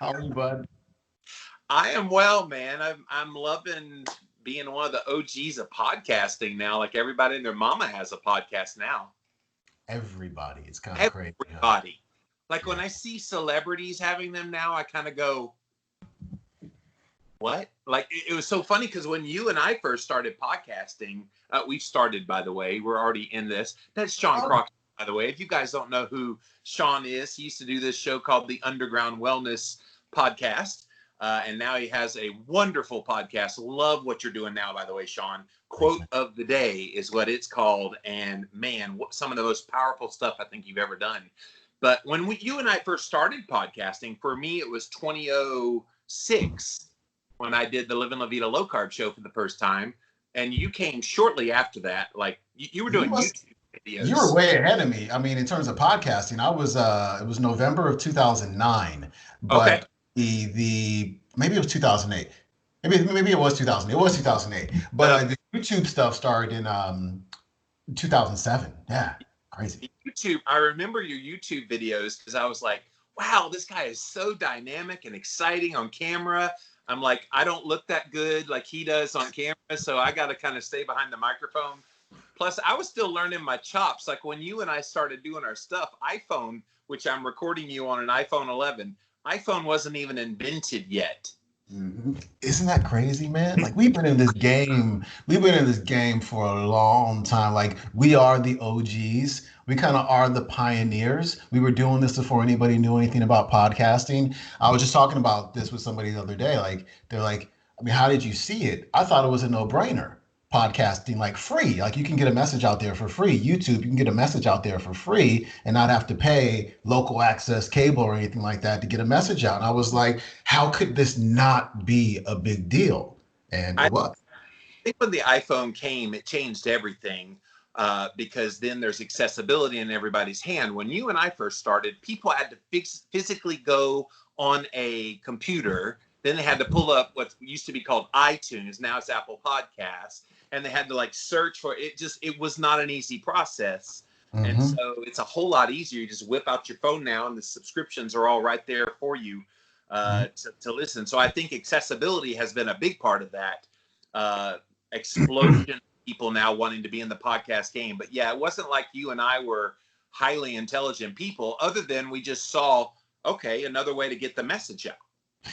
How are you, bud? I am well, man. I'm loving being one of the OGs of podcasting now. Like everybody and their mama has a podcast now. Everybody. It's kind of crazy, huh? Everybody. Like when Yeah. I see celebrities having them now, I kind of go, what? Like it was so funny because when you and I first started podcasting, we started, by the way, we're already in this. That's Sean Oh, Croxton, by the way. If you guys don't know who Sean is, he used to do this show called the Underground Wellness Podcast. And now he has a wonderful podcast. Love what you're doing now, by the way, Sean. thanks, Quote man. of the day is what it's called. And man, what, some of the most powerful stuff I think you've ever done. But when you and I first started podcasting, for me, it was 2006 when I did the Living La Vida Low Carb show for the first time. And you came shortly after that. Like you were You doing must. YouTube You were videos. way ahead of me. I mean, in terms of podcasting, I was. It was November of 2009, Okay. but the maybe it was 2008. Maybe it was 2000. It was 2008. But Uh, the YouTube stuff started in 2007. Yeah, crazy. YouTube, I remember your YouTube videos because I was like, wow, this guy is so dynamic and exciting on camera. I'm like, I don't look that good like he does on camera, so I got to kind of stay behind the microphone. Plus, I was still learning my chops. Like when you and I started doing our stuff, iPhone, which I'm recording you on an iPhone 11, iPhone wasn't even invented yet. Isn't that crazy, man? Like we've been in this game. We've been in this game for a long time. Like we are the OGs. We kind of are the pioneers. We were doing this before anybody knew anything about podcasting. I was just talking about this with somebody the other day. Like they're like, I mean, how did you see it? I thought it was a no-brainer. Podcasting like free. Like you can get a message out there for free. YouTube, you can get a message out there for free and not have to pay local access cable or anything like that to get a message out. And I was like, how could this not be a big deal? And I it was. think when the iPhone came, it changed everything because then there's accessibility in everybody's hand. When you and I first started, people had to physically go on a computer. Then they had to pull up what used to be called iTunes. Now it's Apple Podcasts. And they had to like search for it. It was not an easy process. And Mm-hmm. so it's a whole lot easier. You just whip out your phone now and the subscriptions are all right there for you to listen. So I think accessibility has been a big part of that. Uh, Explosion of people now wanting to be in the podcast game. But yeah, it wasn't like you and I were highly intelligent people, other than we just saw, okay, another way to get the message out.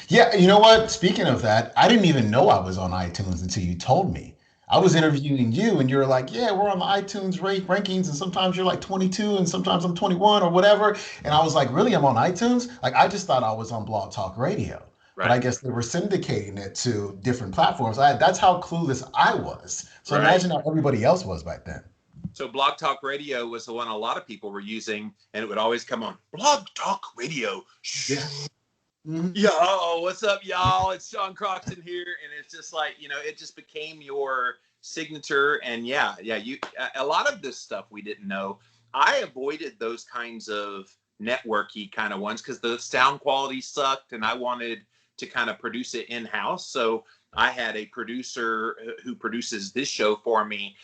Yeah, you know what? Speaking of that, I didn't even know I was on iTunes until you told me. I was interviewing you, and you're like, "Yeah, we're on the iTunes rankings, and sometimes you're like 22, and sometimes I'm 21 or whatever." And I was like, "Really? I'm on iTunes?" Like, I just thought I was on Blog Talk Radio, but I Right. guess they were syndicating it to different platforms. That's how clueless I was. So Right. imagine how everybody else was back then. So Blog Talk Radio was the one a lot of people were using, and it would always come on Blog Talk Radio. Yeah. Hmm. Yo, what's up, y'all? It's Sean Croxton here, and it's just like, it just became your signature. And yeah, a lot of this stuff we didn't know. I avoided those kinds of networky kind of ones because the sound quality sucked, and I wanted to kind of produce it in house. So I had a producer who produces this show for me,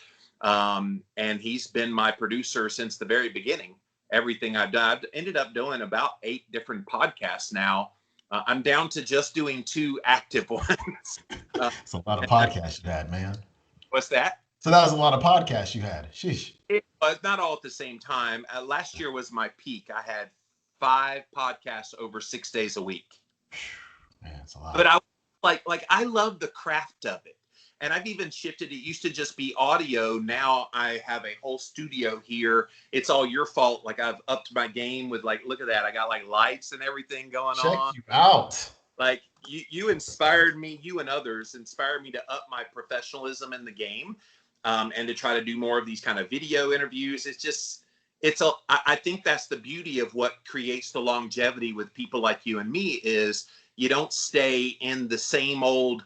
and he's been my producer since the very beginning. Everything I've done, I've ended up doing about 8 different podcasts now. I'm down to just doing 2 active ones. Uh, It's a lot of podcasts you had, man. what's that? So that was a lot of podcasts you had. Sheesh. It was not all at the same time. Last year was my peak. I had 5 podcasts over 6 days a week. Man, it's a lot. But I like I love the craft of it. And I've even shifted. It used to just be audio. Now I have a whole studio here. It's all your fault. Like I've upped my game with like, look at that. I got like lights and everything going Check on. you out. Like you inspired me, you and others inspired me to up my professionalism in the game, and to try to do more of these kind of video interviews. I think that's the beauty of what creates the longevity with people like you and me is you don't stay in the same old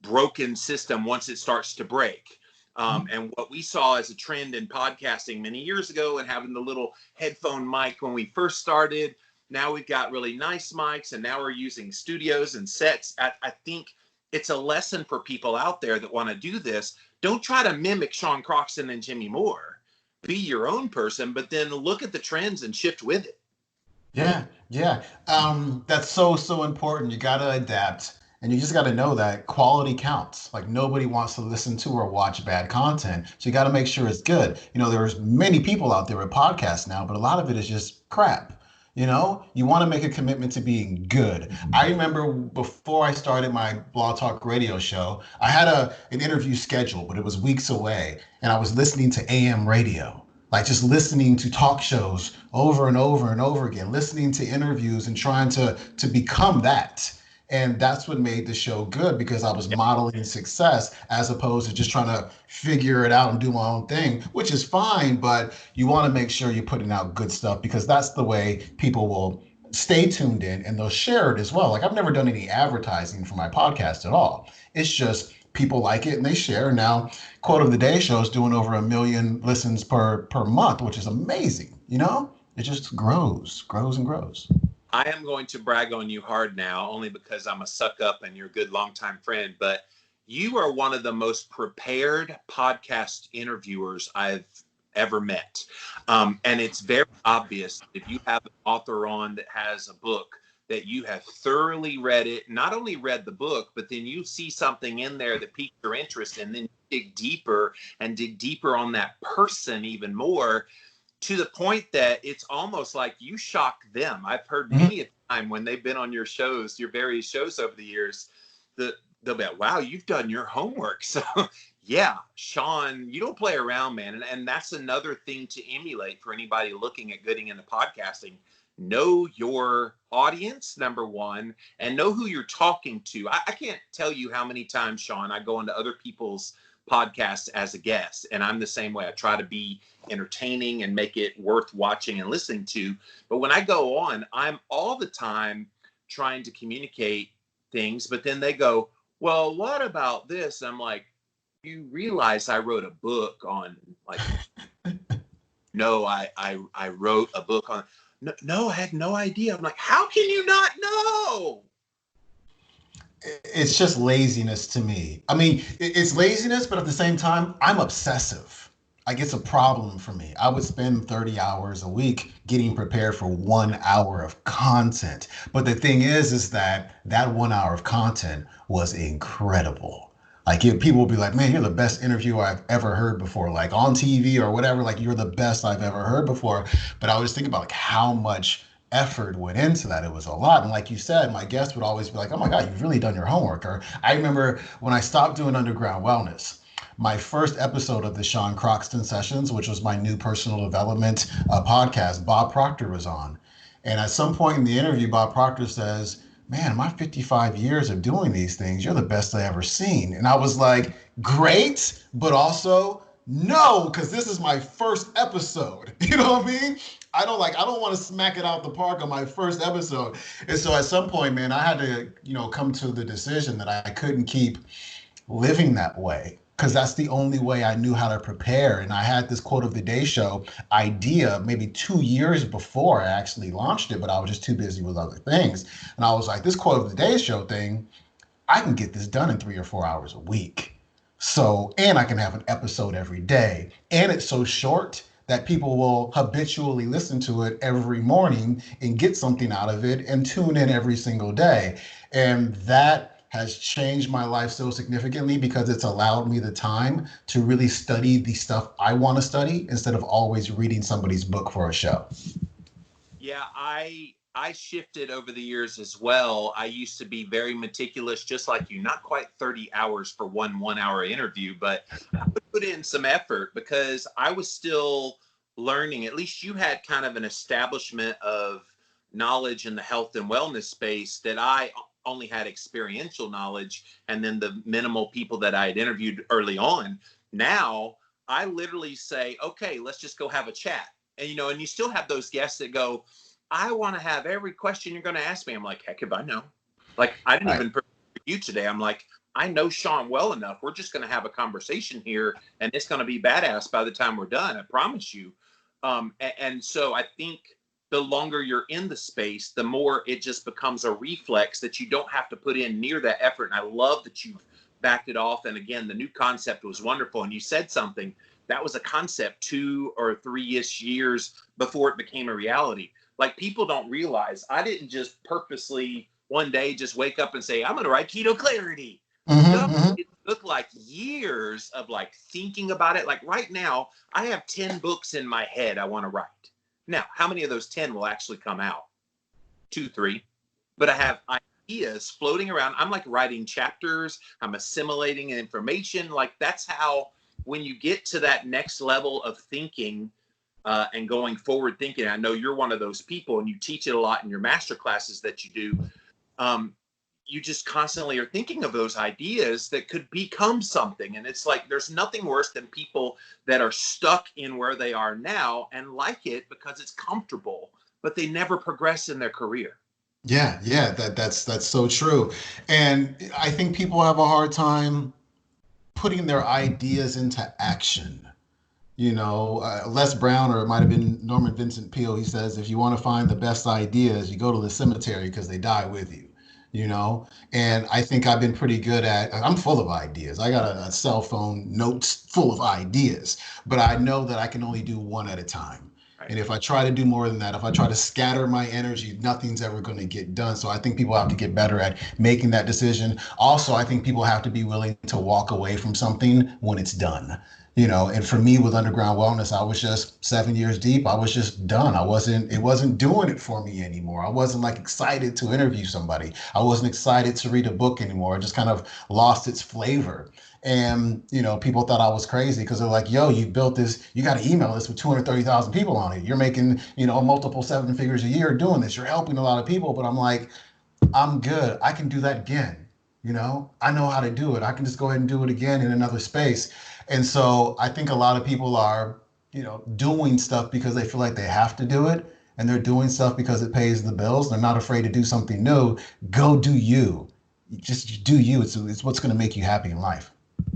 broken system once it starts to break. And what we saw as a trend in podcasting many years ago and having the little headphone mic when we first started, now we've got really nice mics and now we're using studios and sets. I think it's a lesson for people out there that want to do this. Don't try to mimic Sean Croxton and Jimmy Moore. Be your own person, but then look at the trends and shift with it. Yeah, yeah. That's so important. You got to adapt, and you just got to know that quality counts. Like nobody wants to listen to or watch bad content, so you got to make sure it's good. There's many people out there with podcasts now, but a lot of it is just crap. You want to make a commitment to being good. I remember before I started my Blog Talk Radio show, I had an interview scheduled, but it was weeks away, and I was listening to AM radio, like just listening to talk shows over and over and over again, listening to interviews and trying to become that. And that's what made the show good, because I was modeling success as opposed to just trying to figure it out and do my own thing, which is fine. But you want to make sure you're putting out good stuff, because that's the way people will stay tuned in and they'll share it as well. Like I've never done any advertising for my podcast at all. It's just people like it and they share. Now, Quote of the Day show is doing over 1 million listens per month, which is amazing. It just grows and grows. I am going to brag on you hard now, only because I'm a suck up and you're a good longtime friend, but you are one of the most prepared podcast interviewers I've ever met. And it's very obvious if you have an author on that has a book, that you have thoroughly read it, not only read the book, but then you see something in there that piques your interest, and then dig deeper and dig deeper on that person even more, to the point that it's almost like you shock them. I've heard Mhm. many a time when they've been on your shows, your various shows over the years, that they'll be like, wow, you've done your homework. So yeah, Sean, you don't play around, man. And that's another thing to emulate for anybody looking at getting into podcasting. Know your audience, number one, and know who you're talking to. I can't tell you how many times, Sean, I go into other people's podcasts as a guest, and I'm the same way. I try to be entertaining and make it worth watching and listening to. But when I go on, I'm all the time trying to communicate things, but then they go, well, what about this? I'm like, you realize I wrote a book on, like, no, I wrote a book on, no, I had no idea. I'm like, how can you not know? It's just laziness to me. I mean, it's laziness, but at the same time, I'm obsessive. Like it's a problem for me. I would spend 30 hours a week getting prepared for 1 hour of content. But the thing is that 1 hour of content was incredible. Like people will be like, man, you're the best interview I've ever heard before, like on TV or whatever, like you're the best I've ever heard before. But I was thinking about like how much effort went into that. It was a lot. And like you said, my guests would always be like, oh my God, you've really done your homework. Or I remember when I stopped doing underground wellness, my first episode of the Sean Croxton Sessions, which was my new personal development podcast, Bob Proctor was on. And at some point in the interview, Bob Proctor says, man, my 55 years of doing these things, you're the best I ever seen. And I was like, great, but also no, because this is my first episode. You know what I mean? I don't want to smack it out the park on my first episode. And so at some point, man, I had to, come to the decision that I couldn't keep living that way, because that's the only way I knew how to prepare. And I had this Quote of the Day show idea maybe 2 years before I actually launched it, but I was just too busy with other things. And I was like, this Quote of the Day show thing, I can get this done in 3 or 4 hours a week. So, and I can have an episode every day. And it's so short that people will habitually listen to it every morning and get something out of it and tune in every single day. And that has changed my life so significantly, because it's allowed me the time to really study the stuff I want to study instead of always reading somebody's book for a show. Yeah, I shifted over the years as well. I used to be very meticulous, just like you, not quite 30 hours for one hour interview, but I would put in some effort because I was still learning. At least you had kind of an establishment of knowledge in the health and wellness space that I only had experiential knowledge, and then the minimal people that I had interviewed early on. Now I literally say, okay, let's just go have a chat. And and you still have those guests that go, I want to have every question you're going to ask me. I'm like, heck if I know. Like, I didn't Right. even prepare you today. I'm like, I know Sean well enough. We're just going to have a conversation here, and it's going to be badass by the time we're done. I promise you. And so I think the longer you're in the space, the more it just becomes a reflex that you don't have to put in near that effort. And I love that you've backed it off. And again, the new concept was wonderful. And you said something that was a concept 2 or 3-ish years before it became a reality. Like, people don't realize I didn't just purposely one day just wake up and say, I'm going to write Keto Clarity. No, Hmm. it took like years of like thinking about it. Like right now, I have 10 books in my head I want to write. Now, how many of those 10 will actually come out? Two, three. But I have ideas floating around. I'm like writing chapters, I'm assimilating information. Like, that's how, when you get to that next level of thinking, and going forward thinking, I know you're one of those people and you teach it a lot in your master classes that you do. Um, you just constantly are thinking of those ideas that could become something. And it's like, there's nothing worse than people that are stuck in where they are now and like it because it's comfortable, but they never progress in their career. Yeah, yeah, that's so true. And I think people have a hard time putting their ideas into action. Les Brown, or it might have been Norman Vincent Peale, he says, if you want to find the best ideas, you go to the cemetery because they die with you, you know? And I think I've been pretty good I'm full of ideas. I got a cell phone notes full of ideas, but I know that I can only do one at a time. Right. And if I try to do more than that, if I try to scatter my energy, nothing's ever going to get done. So I think people have to get better at making that decision. Also, I think people have to be willing to walk away from something when it's done. And for me with Underground Wellness, I was just 7 years deep. I was just done. It wasn't doing it for me anymore. I wasn't like excited to interview somebody. I wasn't excited to read a book anymore. It just kind of lost its flavor. And, people thought I was crazy because they're like, yo, you built this, you got an email list with 230,000 people on it. You're making, multiple seven figures a year doing this. You're helping a lot of people. But I'm like, I'm good. I can do that again. I know how to do it. I can just go ahead and do it again in another space. And so I think a lot of people are, doing stuff because they feel like they have to do it. And they're doing stuff because it pays the bills. They're not afraid to do something new. Go do you. Just do you. It's what's going to make you happy in life.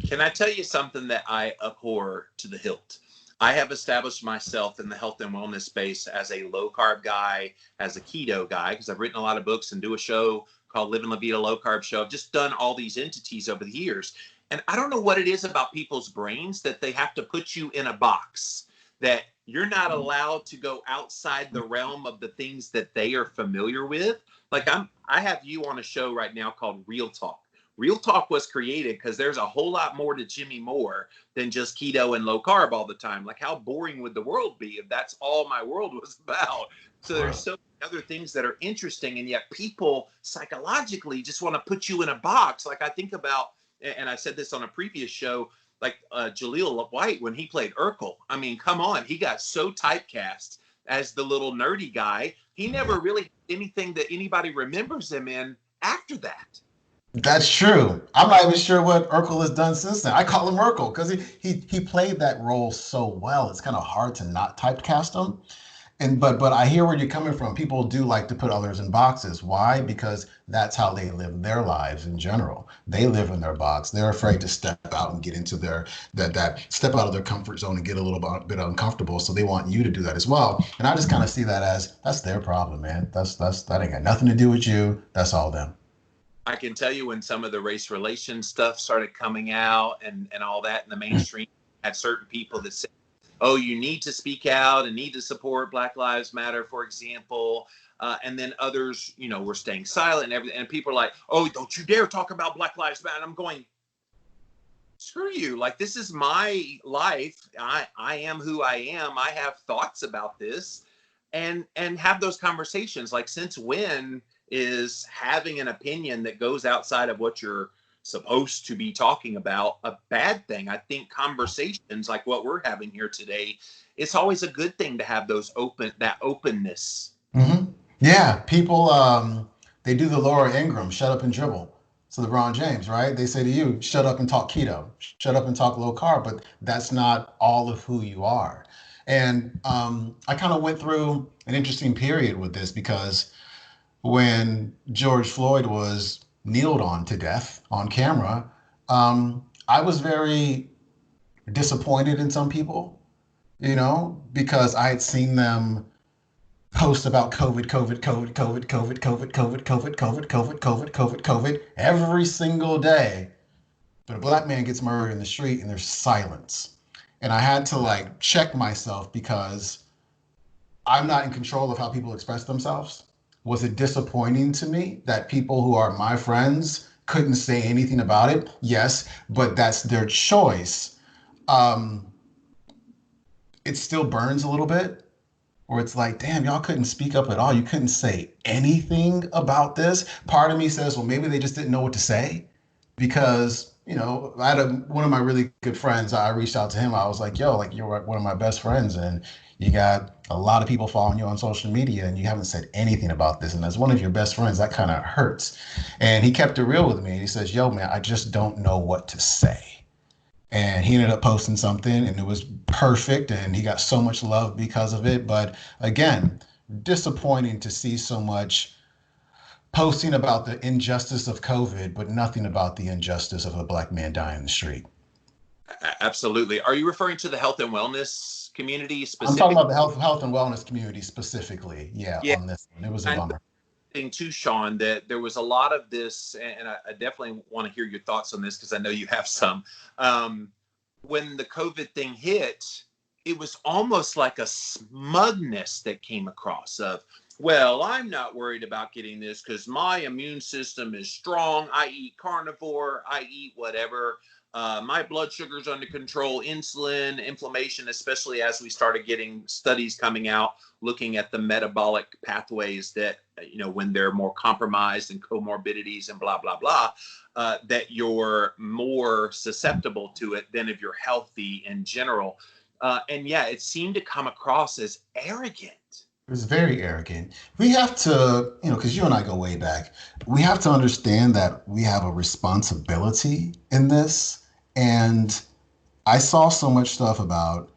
Can I tell you something that I abhor to the hilt? I have established myself in the health and wellness space as a low carb guy, as a keto guy, because I've written a lot of books and do a show called Living La Vida Low Carb Show. I've just done all these entities over the years. And I don't know what it is about people's brains that they have to put you in a box, that you're not allowed to go outside the realm of the things that they are familiar with. Like, I have you on a show right now called Real Talk. Real Talk was created because there's a whole lot more to Jimmy Moore than just keto and low carb all the time. Like, how boring would the world be if that's all my world was about? So there's so many other things that are interesting, and yet people psychologically just want to put you in a box. Like, I think about, and I said this on a previous show, like Jaleel White when he played Urkel. I mean, come on, he got so typecast as the little nerdy guy. He never really did anything that anybody remembers him in after that. That's true. I'm not even sure what Urkel has done since then. I call him Urkel because he played that role so well. It's kind of hard to not typecast him. But I hear where you're coming from. People do like to put others in boxes. Why? Because that's how they live their lives in general. They live in their box. They're afraid to step out and get into that step out of their comfort zone and get a little bit uncomfortable. So they want you to do that as well. And I just kind of see that as that's their problem, man. That ain't got nothing to do with you. That's all them. I can tell you when some of the race relations stuff started coming out and all that in the mainstream, had certain people that said, oh, you need to speak out and need to support Black Lives Matter, for example. And then others, were staying silent and everything. And people are like, oh, don't you dare talk about Black Lives Matter. And I'm going, screw you. Like, this is my life. I am who I am. I have thoughts about this, and have those conversations. Like, since when is having an opinion that goes outside of what you're supposed to be talking about a bad thing? I think conversations like what we're having here today, it's always a good thing to have that openness. Hmm. Yeah, people they do the Laura Ingraham, shut up and dribble. So LeBron James, right? They say to you, shut up and talk keto, shut up and talk low carb, but that's not all of who you are. And I kind of went through an interesting period with this because when George Floyd was kneeled on to death on camera, I was very disappointed in some people, because I had seen them post about COVID, COVID, COVID, COVID, COVID, COVID, COVID, COVID, COVID, COVID, COVID, COVID, COVID every single day. But a black man gets murdered in the street and there's silence. And I had to like check myself because I'm not in control of how people express themselves? Was it disappointing to me that people who are my friends couldn't say anything about it? Yes, but that's their choice. Um, it still burns a little bit, where it's like, damn, y'all couldn't speak up at all. You couldn't say anything about this. Part of me says, well, maybe they just didn't know what to say because, I had one of my really good friends. I reached out to him. I was like, yo, like you're one of my best friends, and you got a lot of people following you on social media, and you haven't said anything about this. And as one of your best friends, that kind of hurts. And he kept it real with me. He says, yo, man, I just don't know what to say. And he ended up posting something and it was perfect and he got so much love because of it. But again, disappointing to see so much posting about the injustice of COVID, but nothing about the injustice of a black man dying in the street. Absolutely. Are you referring to the health and wellness community I'm talking specifically? about the health and wellness community specifically. Yeah, Yeah. on this one. It was a And bummer. thing too, Sean, that there was a lot of this, and I definitely want to hear your thoughts on this because I know you have some. Um, when the COVID thing hit, it was almost like a smugness that came across of, well, I'm not worried about getting this because my immune system is strong. I eat carnivore, I eat whatever. My blood sugar's under control, insulin, inflammation, especially as we started getting studies coming out looking at the metabolic pathways that, when they're more compromised and comorbidities and blah, blah, blah, that you're more susceptible to it than if you're healthy in general. And yeah, it seemed to come across as arrogant. It was very arrogant. We have to, because you and I go way back, we have to understand that we have a responsibility in this. And I saw so much stuff about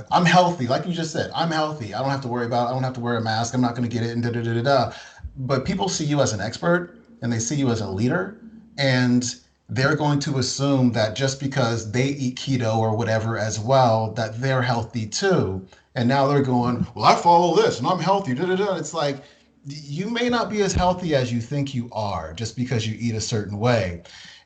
I'm healthy, like you just said, I'm healthy. I don't have to worry about, I don't have to wear a mask. I'm not going to get it and da da da da da. But people see you as an expert and they see you as a leader. And they're going to assume that just because they eat keto or whatever as well, that they're healthy too. And now they're going, well, I follow this and I'm healthy. Da, da, da. It's like, you may not be as healthy as you think you are just because you eat a certain way.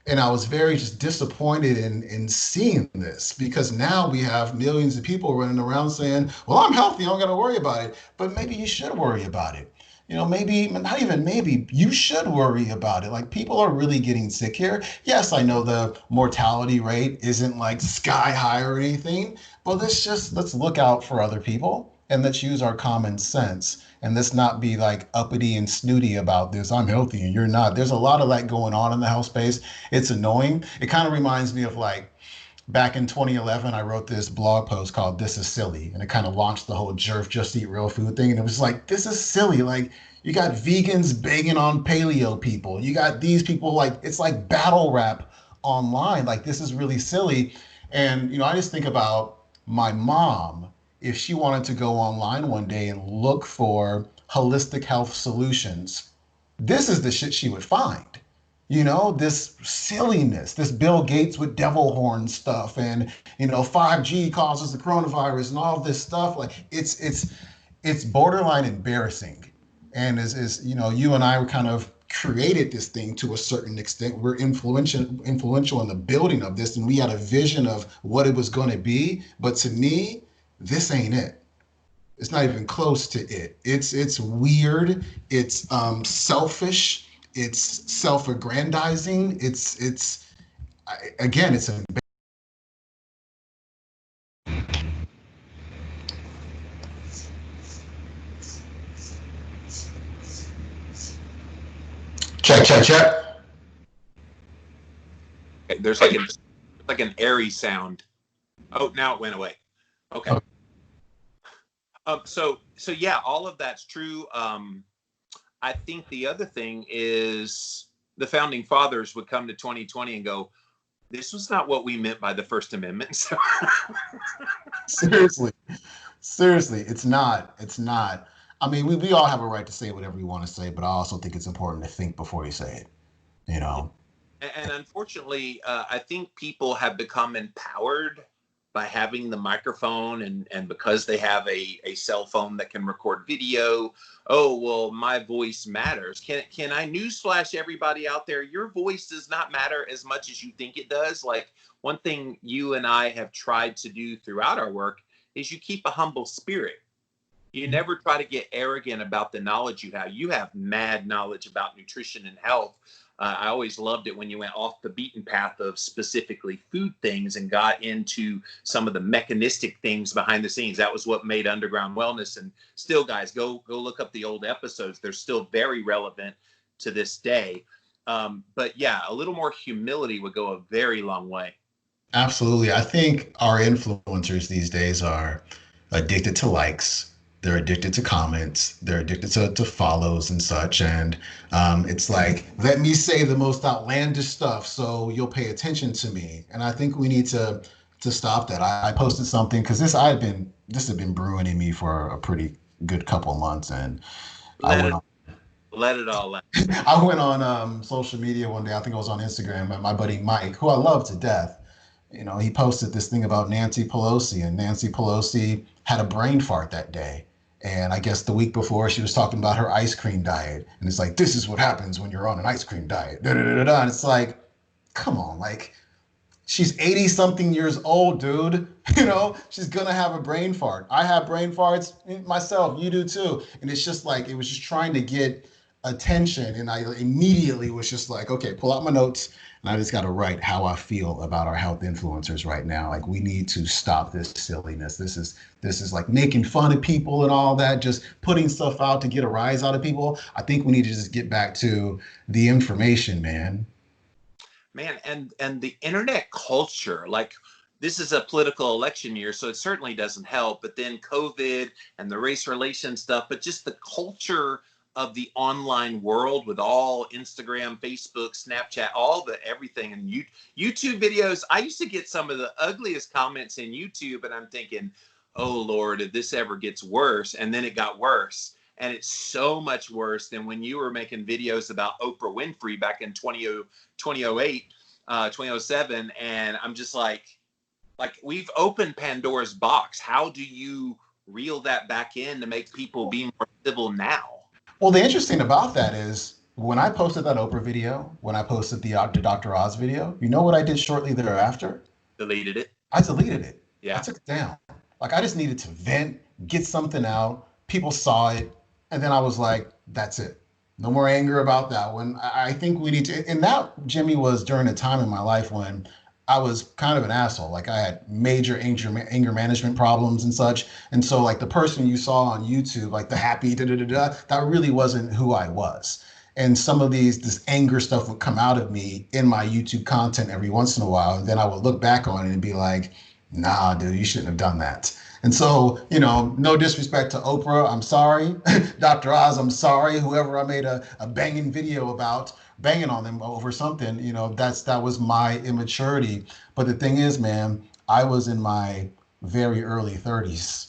And I was very just disappointed in seeing this because now we have millions of people running around saying, well, I'm healthy, I don't got to worry about it. But maybe you should worry about it. Maybe, not even maybe, you should worry about it. Like, people are really getting sick here. Yes, I know the mortality rate isn't like sky high or anything, but let's look out for other people and let's use our common sense and let's not be like uppity and snooty about this. I'm healthy and you're not. There's a lot of that going on in the health space. It's annoying. It kind of reminds me of like back in 2011, I wrote this blog post called This Is Silly. And it kind of launched the whole jerf, just eat real food thing. And it was like, this is silly. Like, you got vegans begging on paleo people. You got these people like, it's like battle rap online. Like, this is really silly. And, I just think about my mom. If she wanted to go online one day and look for holistic health solutions, this is the shit she would find. This silliness, this Bill Gates with devil horn stuff, and 5G causes the coronavirus and all this stuff. Like, it's borderline embarrassing. And as you and I were kind of created this thing to a certain extent. We're influential in the building of this, and we had a vision of what it was going to be. But to me, this ain't it. It's not even close to it. It's weird. It's selfish. It's self-aggrandizing. Again, it's a check, check, check. There's like an airy sound. Oh, now it went away. Okay. Okay. So yeah, all of that's true. I think the other thing is the founding fathers would come to 2020 and go, this was not what we meant by the First Amendment. So Seriously, seriously, it's not. It's not. I mean, we all have a right to say whatever we want to say, but I also think it's important to think before you say it. You know. and unfortunately, I think people have become empowered by having the microphone and because they have a cell phone that can record video. Oh, well, my voice matters. Can I newsflash everybody out there? Your voice does not matter as much as you think it does. Like, one thing you and I have tried to do throughout our work is you keep a humble spirit. You never try to get arrogant about the knowledge you have. You have mad knowledge about nutrition and health. I always loved it when you went off the beaten path of specifically food things and got into some of the mechanistic things behind the scenes. That was what made Underground Wellness. And still, guys, go look up the old episodes. They're still very relevant to this day. But yeah, a little more humility would go a very long way. Absolutely. I think our influencers these days are addicted to likes. They're addicted to comments. They're addicted to follows and such. And it's like, let me say the most outlandish stuff so you'll pay attention to me. And I think we need to stop that. I posted something because this had been brewing in me for a pretty good couple of months, and I went Let it all out. I went on social media one day. I think it was on Instagram, and my buddy Mike, who I love to death, he posted this thing about Nancy Pelosi, and Nancy Pelosi had a brain fart that day. And I guess the week before, she was talking about her ice cream diet. And it's like, this is what happens when you're on an ice cream diet. Da, da, da, da, da. And it's like, come on, like, she's 80 something years old, dude. She's gonna have a brain fart. I have brain farts myself. You do too. And it's just like, it was just trying to get attention. And I immediately was just like, okay, pull out my notes. And I just got to write how I feel about our health influencers right now. Like, we need to stop this silliness. This is like making fun of people and all that, just putting stuff out to get a rise out of people. I think we need to just get back to the information, man. Man, and the internet culture, like, this is a political election year, so it certainly doesn't help. But then COVID and the race relations stuff, but just the culture of the online world with all Instagram, Facebook, Snapchat, all the everything, and YouTube videos. I used to get some of the ugliest comments in YouTube, and I'm thinking, oh Lord, if this ever gets worse. And then it got worse. And it's so much worse than when you were making videos about Oprah Winfrey back in 2008, 2007. And I'm just like, we've opened Pandora's box. How do you reel that back in to make people be more civil now? Well, the interesting about that is when I posted that Oprah video, when I posted the Dr. Oz video, you know what I did shortly thereafter? Deleted it. I deleted it. I Yeah. took it down. Like, I just needed to vent, get something out. People saw it. And then I was like, that's it. No more anger about that one. I think we need to. And that, Jimmy, was during a time in my life when I was kind of an asshole. Like, I had major anger management problems and such. And so, like, the person you saw on YouTube, like the happy da da da da, that really wasn't who I was. And some of this anger stuff would come out of me in my YouTube content every once in a while. And then I would look back on it and be like, nah, dude, you shouldn't have done that. And so, no disrespect to Oprah, I'm sorry. Dr. Oz, I'm sorry. Whoever I made a banging video about, banging on them over something, that was my immaturity. But the thing is, man, I was in my very early 30s.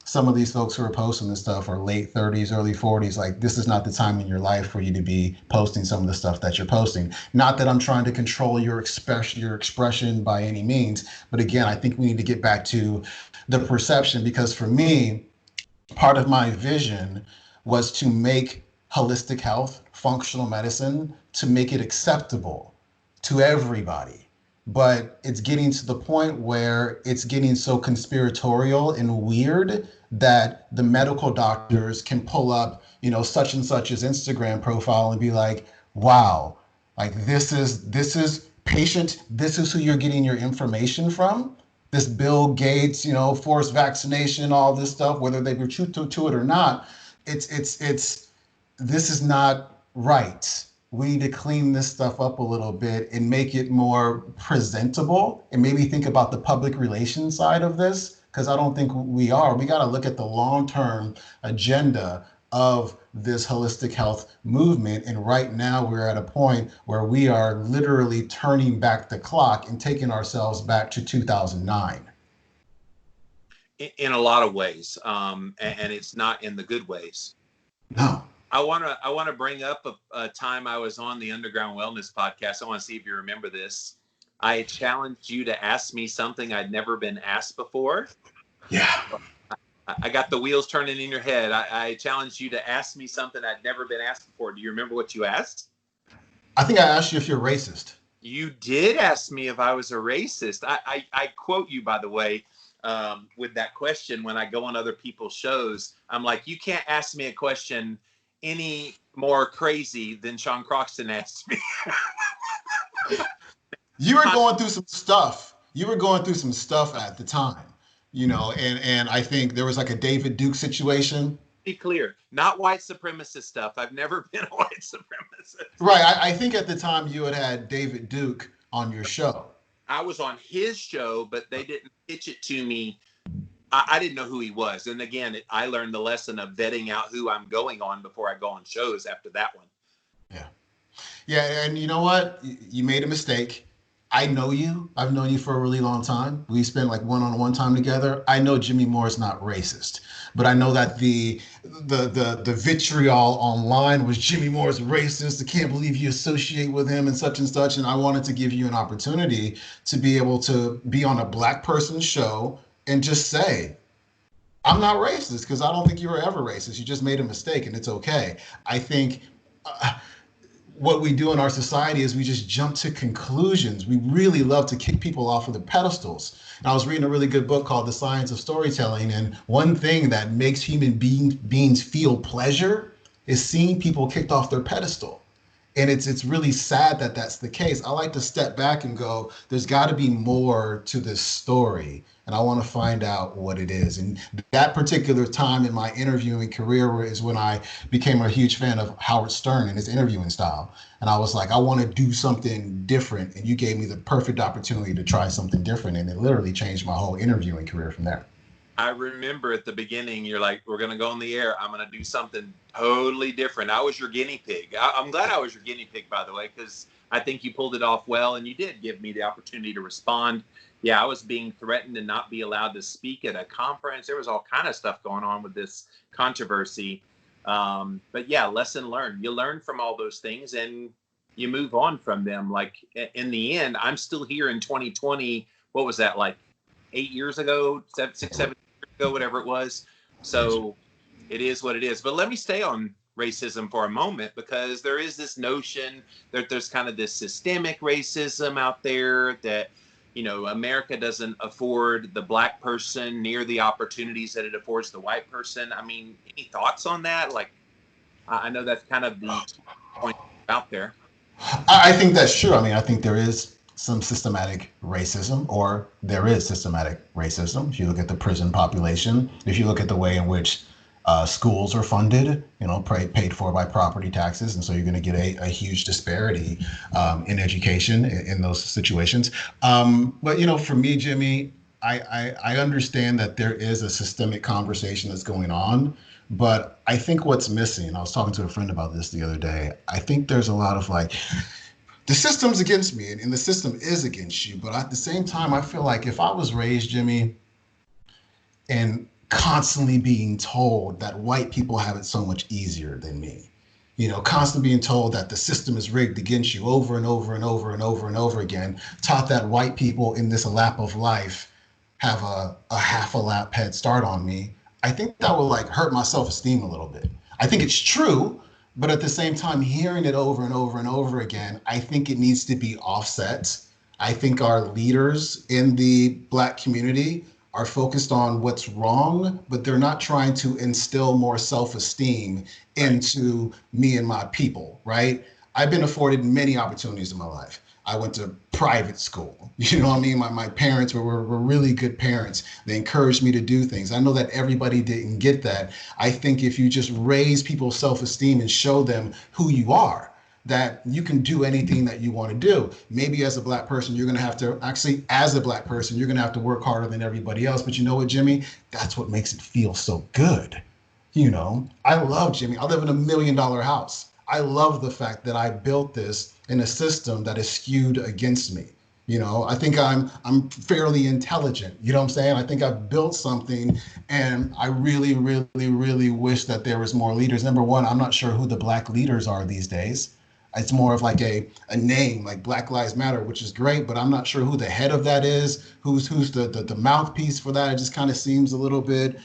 Some of these folks who are posting this stuff are late 30s, early 40s. Like, this is not the time in your life for you to be posting some of the stuff that you're posting. Not that I'm trying to control your expression by any means, but again, I think we need to get back to the perception, because for me, part of my vision was to make holistic health, functional medicine, to make it acceptable to everybody. But it's getting to the point where it's getting so conspiratorial and weird that the medical doctors can pull up, such and such's Instagram profile and be like, wow, like, this is patient, this is who you're getting your information from. This Bill Gates, forced vaccination, all this stuff, whether they were true to it or not, it's this is not right. We need to clean this stuff up a little bit and make it more presentable, and maybe think about the public relations side of this, because I don't think we are. We got to look at the long-term agenda of this holistic health movement. And right now we're at a point where we are literally turning back the clock and taking ourselves back to 2009. In a lot of ways, and it's not in the good ways. No. I want to bring up a time I was on the Underground Wellness podcast. I want to see if you remember this. I challenged you to ask me something I'd never been asked before. Yeah. I got the wheels turning in your head. I challenged you to ask me something I'd never been asked before. Do you remember what you asked? I think I asked you if you're racist. You did ask me if I was a racist. I quote you, by the way. with that question when I go on other people's shows. I'm like, you can't ask me a question any more crazy than Sean Croxton asked me. You were going through some stuff. You were going through some stuff at the time, and I think there was like a David Duke situation. Be clear, not white supremacist stuff. I've never been a white supremacist. Right. I think at the time you had David Duke on your show. I was on his show, but they didn't pitch it to me. I didn't know who he was. And again, I learned the lesson of vetting out who I'm going on before I go on shows after that one. Yeah. Yeah. And you know what? You made a mistake. I know you. I've known you for a really long time. We spent like one-on-one time together. I know Jimmy Moore is not racist, but I know that the vitriol online was Jimmy Moore is racist. I can't believe you associate with him and such and such. And I wanted to give you an opportunity to be able to be on a black person's show and just say, I'm not racist, because I don't think you were ever racist. You just made a mistake and it's okay. I think what we do in our society is we just jump to conclusions. We really love to kick people off of the pedestals. And I was reading a really good book called The Science of Storytelling. And one thing that makes human beings feel pleasure is seeing people kicked off their pedestal. And it's really sad that that's the case. I like to step back and go, there's got to be more to this story, and I want to find out what it is. And that particular time in my interviewing career is when I became a huge fan of Howard Stern and his interviewing style. And I was like, I want to do something different. And you gave me the perfect opportunity to try something different. And it literally changed my whole interviewing career from there. I remember at the beginning, you're like, we're going to go on the air. I'm going to do something totally different. I was your guinea pig. I'm glad I was your guinea pig, by the way, because I think you pulled it off well, and you did give me the opportunity to respond. Yeah, I was being threatened to not be allowed to speak at a conference. There was all kind of stuff going on with this controversy. But yeah, lesson learned. You learn from all those things and you move on from them. Like in the end, I'm still here in 2020. What was that, like 8 years ago, 7 years ago, whatever it was. So it is what it is. But let me stay on racism for a moment, because there is this notion that there's kind of this systemic racism out there that, America doesn't afford the black person near the opportunities that it affords the white person. I mean, any thoughts on that? Like, I know that's kind of the point out there. I think that's true. I mean, I think there is some systematic racism, or there is systematic racism. If you look at the prison population, if you look at the way in which schools are funded, paid for by property taxes. And so you're going to get a huge disparity in education in those situations. But, for me, Jimmy, I understand that there is a systemic conversation that's going on. But I think what's missing, I was talking to a friend about this the other day, I think there's a lot of like, the system's against me and the system is against you. But at the same time, I feel like if I was raised, Jimmy, and constantly being told that white people have it so much easier than me, constantly being told that the system is rigged against you over and over and over and over and over again, taught that white people in this lap of life have a half a lap head start on me, I think that will like hurt my self-esteem a little bit. I think it's true, but at the same time, hearing it over and over and over again, I think it needs to be offset. I think our leaders in the black community are focused on what's wrong, but they're not trying to instill more self-esteem into me and my people, right? I've been afforded many opportunities in my life. I went to private school. You know what I mean? My parents were really good parents. They encouraged me to do things. I know that everybody didn't get that. I think if you just raise people's self-esteem and show them who you are, that you can do anything that you want to do. Maybe as a black person, you're going to have to as a black person, you're going to have to work harder than everybody else. But you know what, Jimmy? That's what makes it feel so good. I love Jimmy. I live in $1 million house. I love the fact that I built this in a system that is skewed against me. I think I'm fairly intelligent. You know what I'm saying? I think I've built something, and I really, really, really wish that there was more leaders. Number one, I'm not sure who the black leaders are these days. It's more of like a name, like Black Lives Matter, which is great, but I'm not sure who the head of that is, who's the mouthpiece for that. It just kind of seems a little bit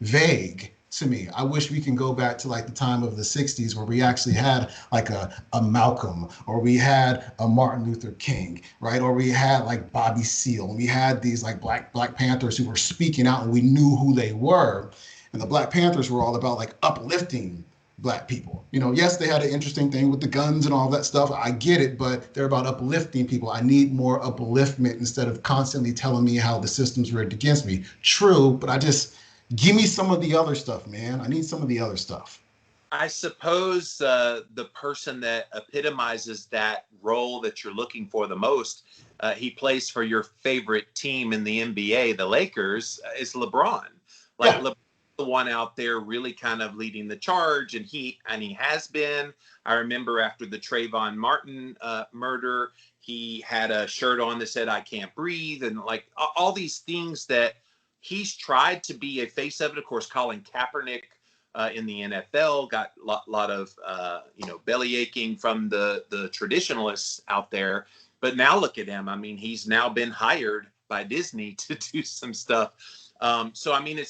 vague to me. I wish we can go back to like the time of the 60s where we actually had like a Malcolm, or we had a Martin Luther King, right? Or we had like Bobby Seale, and we had these like Black Panthers who were speaking out and we knew who they were. And the Black Panthers were all about like uplifting Black people. You know, yes, they had an interesting thing with the guns and all that stuff. I get it, but they're about uplifting people. I need more upliftment instead of constantly telling me how the system's rigged against me. True, but I just give me some of the other stuff, man. I need some of the other stuff. I suppose the person that epitomizes that role that you're looking for the most, he plays for your favorite team in the NBA, the Lakers, is LeBron. Like Yeah. LeBron, the one out there really kind of leading the charge, and he has been. I remember after the Trayvon Martin murder, he had a shirt on that said "I can't breathe," and like all these things that he's tried to be a face of it. Of course, Colin Kaepernick in the NFL got a lot of belly aching from the traditionalists out there. But now look at him. I mean, he's now been hired by Disney to do some stuff. So I mean,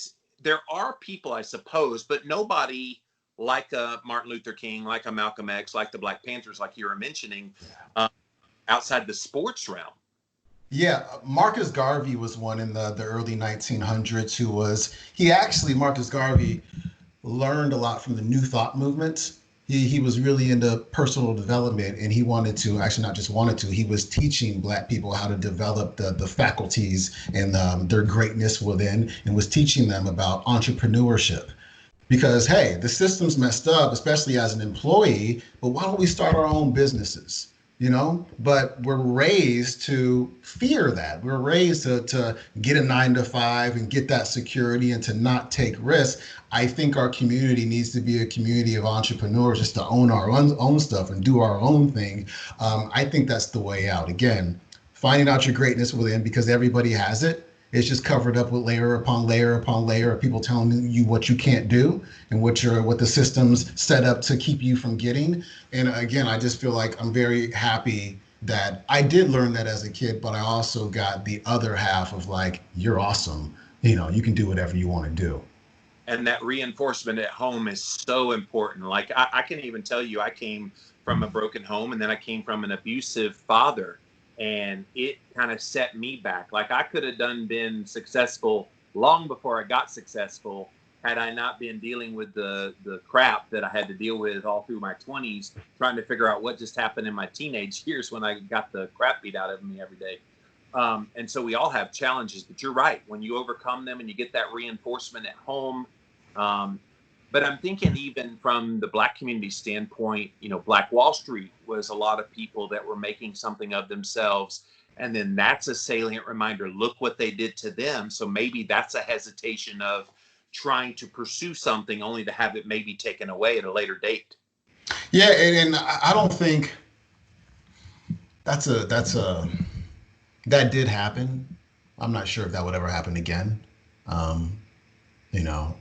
there are people, I suppose, but nobody like a Martin Luther King, like a Malcolm X, like the Black Panthers, like you were mentioning, outside the sports realm. Yeah, Marcus Garvey was one in the early 1900s who was, Marcus Garvey learned a lot from the New Thought movement. He was really into personal development, and he wanted to, actually not just wanted to, he was teaching Black people how to develop the faculties and their greatness within, and was teaching them about entrepreneurship. Because, hey, the system's messed up, especially as an employee, but why don't we start our own businesses? You know, but we're raised to fear that. We're raised to get a 9 to 5 and get that security and to not take risks. I think our community needs to be a community of entrepreneurs, just to own our own stuff and do our own thing. I think that's the way out. Again, finding out your greatness within, because everybody has it. It's just covered up with layer upon layer upon layer of people telling you what you can't do and what the system's set up to keep you from getting. And again, I just feel like I'm very happy that I did learn that as a kid, but I also got the other half of like, you're awesome. You know, you can do whatever you want to do. And that reinforcement at home is so important. Like I can even tell you, I came from a broken home, and then I came from an abusive father, and it kind of set me back. Like I could have been successful long before I got successful had I not been dealing with the crap that I had to deal with all through my 20s, trying to figure out what just happened in my teenage years when I got the crap beat out of me every day. And so we all have challenges, but you're right. When you overcome them and you get that reinforcement at home. Um, but I'm thinking even from the Black community standpoint, Black Wall Street was a lot of people that were making something of themselves. And then that's a salient reminder. Look what they did to them. So maybe that's a hesitation of trying to pursue something only to have it maybe taken away at a later date. Yeah, and I don't think that's a that did happen. I'm not sure if that would ever happen again. Um, you know,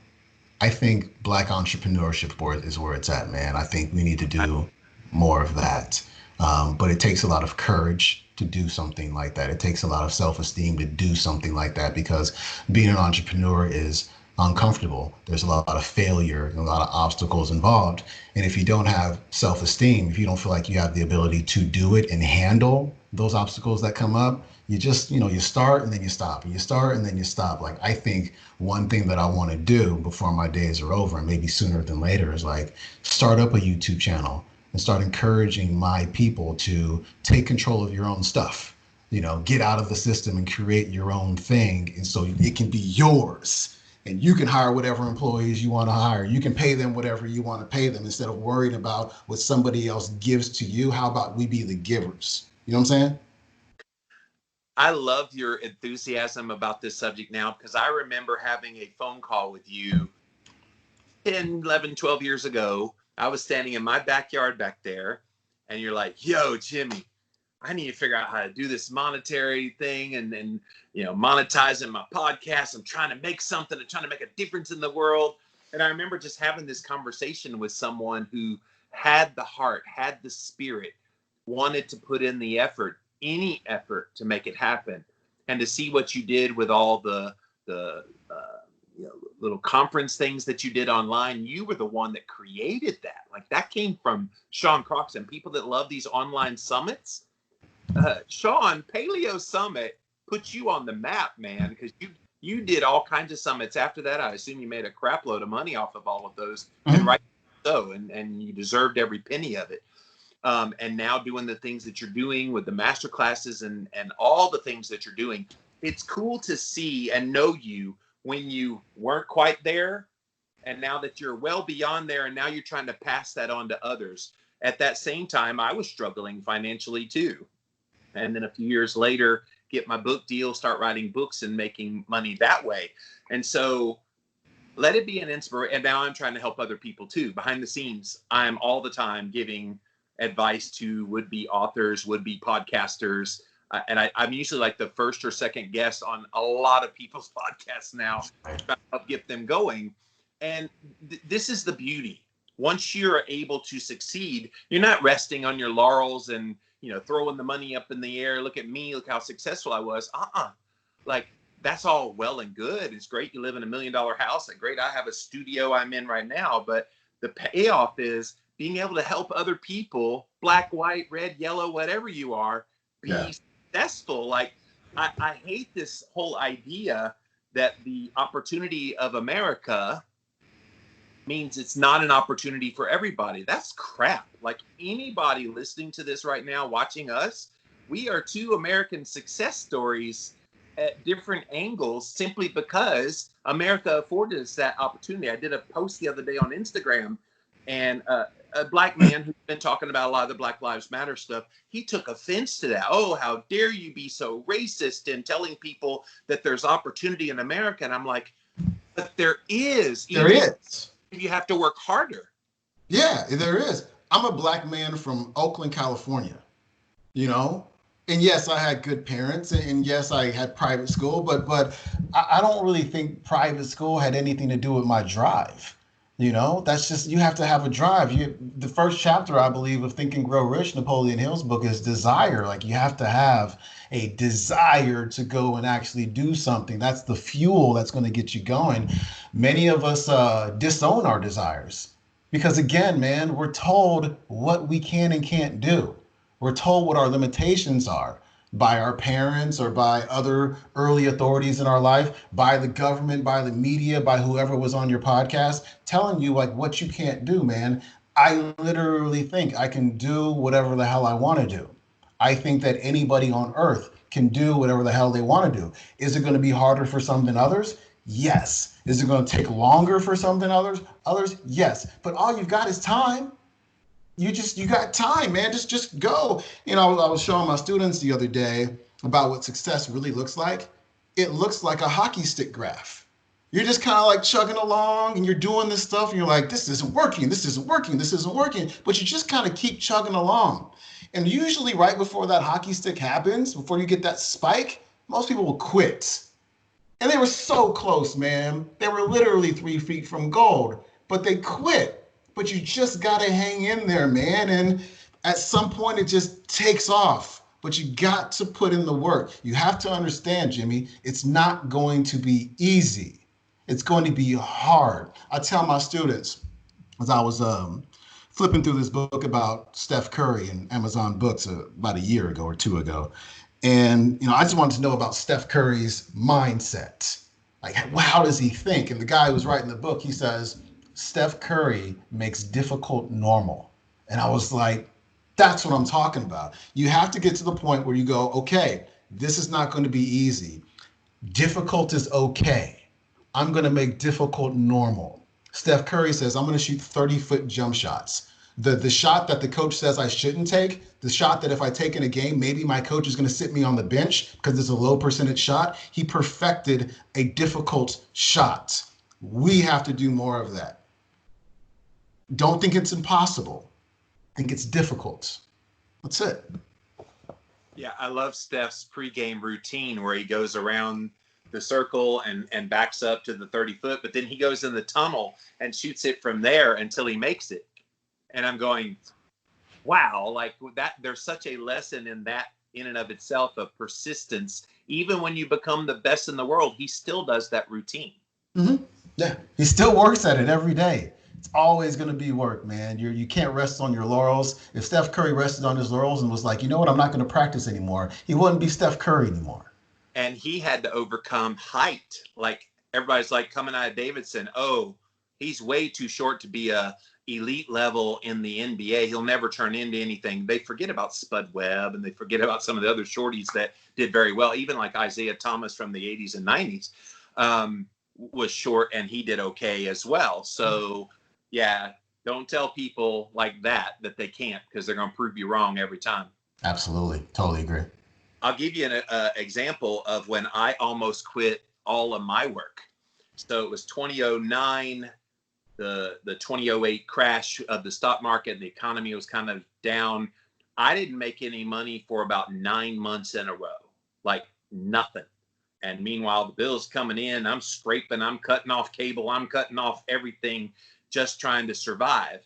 I think Black entrepreneurship is where it's at, man. I think we need to do more of that. But it takes a lot of courage to do something like that. It takes a lot of self-esteem to do something like that, because being an entrepreneur is uncomfortable. There's a lot of failure and a lot of obstacles involved. And if you don't have self-esteem, if you don't feel like you have the ability to do it and handle those obstacles that come up, you just, you start and then you stop, and you start and then you stop. Like, I think one thing that I want to do before my days are over, and maybe sooner than later, is like start up a YouTube channel and start encouraging my people to take control of your own stuff. Get out of the system and create your own thing, and so it can be yours. And you can hire whatever employees you want to hire. You can pay them whatever you want to pay them, instead of worrying about what somebody else gives to you. How about we be the givers? You know what I'm saying? I love your enthusiasm about this subject now, because I remember having a phone call with you 10, 11, 12 years ago. I was standing in my backyard back there, and you're like, yo, Jimmy, I need to figure out how to do this monetary thing and monetizing my podcast. I'm trying to make something. I'm trying to make a difference in the world. And I remember just having this conversation with someone who had the heart, had the spirit, wanted to put in the effort, any effort to make it happen. And to see what you did with all the little conference things that you did online, you were the one that created that. Like that came from Sean Croxton. People that love these online summits. Sean, Paleo Summit put you on the map, man, because you did all kinds of summits after that. I assume you made a crap load of money off of all of those, and right so, and you deserved every penny of it. And now doing the things that you're doing with the master classes and all the things that you're doing, it's cool to see and know you when you weren't quite there, and now that you're well beyond there, and now you're trying to pass that on to others. At that same time, I was struggling financially too. And then a few years later, get my book deal, start writing books and making money that way. And so let it be an inspiration. And now I'm trying to help other people too. Behind the scenes, I'm all the time giving advice to would-be authors, would-be podcasters. And I'm usually like the first or second guest on a lot of people's podcasts now, trying to help get them going. And this is the beauty. Once you're able to succeed, you're not resting on your laurels and, you know, throwing the money up in the air. Look at me, look how successful I was. Like, that's all well and good. It's great you live in $1 million house. And great, I have a studio I'm in right now. But the payoff is being able to help other people, black, white, red, yellow, whatever you are, be successful. Like, I hate this whole idea that the opportunity of America means it's not an opportunity for everybody. That's crap. Like, anybody listening to this right now, watching us, we are two American success stories at different angles simply because America afforded us that opportunity. I did a post the other day on Instagram, and a black man who's been talking about a lot of the Black Lives Matter stuff, he took offense to that. Oh, how dare you be so racist in telling people that there's opportunity in America? And I'm like, but there is. There is. You have to work harder. Yeah, there is. I'm a black man from Oakland, California, you know? And yes, I had good parents, and yes, I had private school, but I don't really think private school had anything to do with my drive. You know, that's just, you have to have a drive. The first chapter, I believe, of Think and Grow Rich, Napoleon Hill's book, is desire. Like, you have to have a desire to go and actually do something. That's the fuel that's going to get you going. Many of us disown our desires because, again, man, we're told what we can and can't do. We're told what our limitations are by our parents or by other early authorities in our life, by the government, by the media, by whoever was on your podcast, telling you like what you can't do, man. I literally think I can do whatever the hell I want to do. I think that anybody on earth can do whatever the hell they want to do. Is it going to be harder for some than others? Yes. Is it going to take longer for some than others? Yes. But all you've got is time. You got time, man. Just go. You know, I was showing my students the other day about what success really looks like. It looks like a hockey stick graph. You're just kind of like chugging along and you're doing this stuff and you're like, this isn't working, this isn't working, this isn't working. But you just kind of keep chugging along. And usually right before that hockey stick happens, before you get that spike, most people will quit. And they were so close, man. They were literally 3 feet from gold, but they quit. But you just got to hang in there, man. And at some point, it just takes off. But you got to put in the work. You have to understand, Jimmy, it's not going to be easy. It's going to be hard. I tell my students, as I was flipping through this book about Steph Curry in Amazon Books about a year ago or two ago. And, you know, I just wanted to know about Steph Curry's mindset. Like, how does he think? And the guy who was writing the book, he says, Steph Curry makes difficult normal. And I was like, that's what I'm talking about. You have to get to the point where you go, okay, this is not going to be easy. Difficult is okay. I'm going to make difficult normal. Steph Curry says, I'm going to shoot 30-foot jump shots. The shot that the coach says I shouldn't take, the shot that if I take in a game, maybe my coach is going to sit me on the bench because it's a low percentage shot. He perfected a difficult shot. We have to do more of that. Don't think it's impossible. Think it's difficult. That's it. Yeah, I love Steph's pregame routine where he goes around the circle and backs up to the 30-foot, but then he goes in the tunnel and shoots it from there until he makes it. And I'm going, wow, like that, there's such a lesson in that in and of itself of persistence. Even when you become the best in the world, he still does that routine. Mm-hmm. Yeah, he still works at it every day. It's always going to be work, man. You can't rest on your laurels. If Steph Curry rested on his laurels and was like, you know what, I'm not going to practice anymore, he wouldn't be Steph Curry anymore. And he had to overcome height. Like everybody's like coming out of Davidson, oh, he's way too short to be a elite level in the NBA. He'll never turn into anything. They forget about Spud Webb and they forget about some of the other shorties that did very well. Even like Isaiah Thomas from the 80s and 90s was short and he did okay as well. So yeah, don't tell people like that they can't, because they're going to prove you wrong every time. Absolutely. Totally agree. I'll give you an example of when I almost quit all of my work. So it was 2009, the 2008 crash of the stock market. The economy was kind of down. I didn't make any money for about 9 months in a row, like nothing. And meanwhile, the bill's coming in. I'm scraping. I'm cutting off cable. I'm cutting off everything, just trying to survive.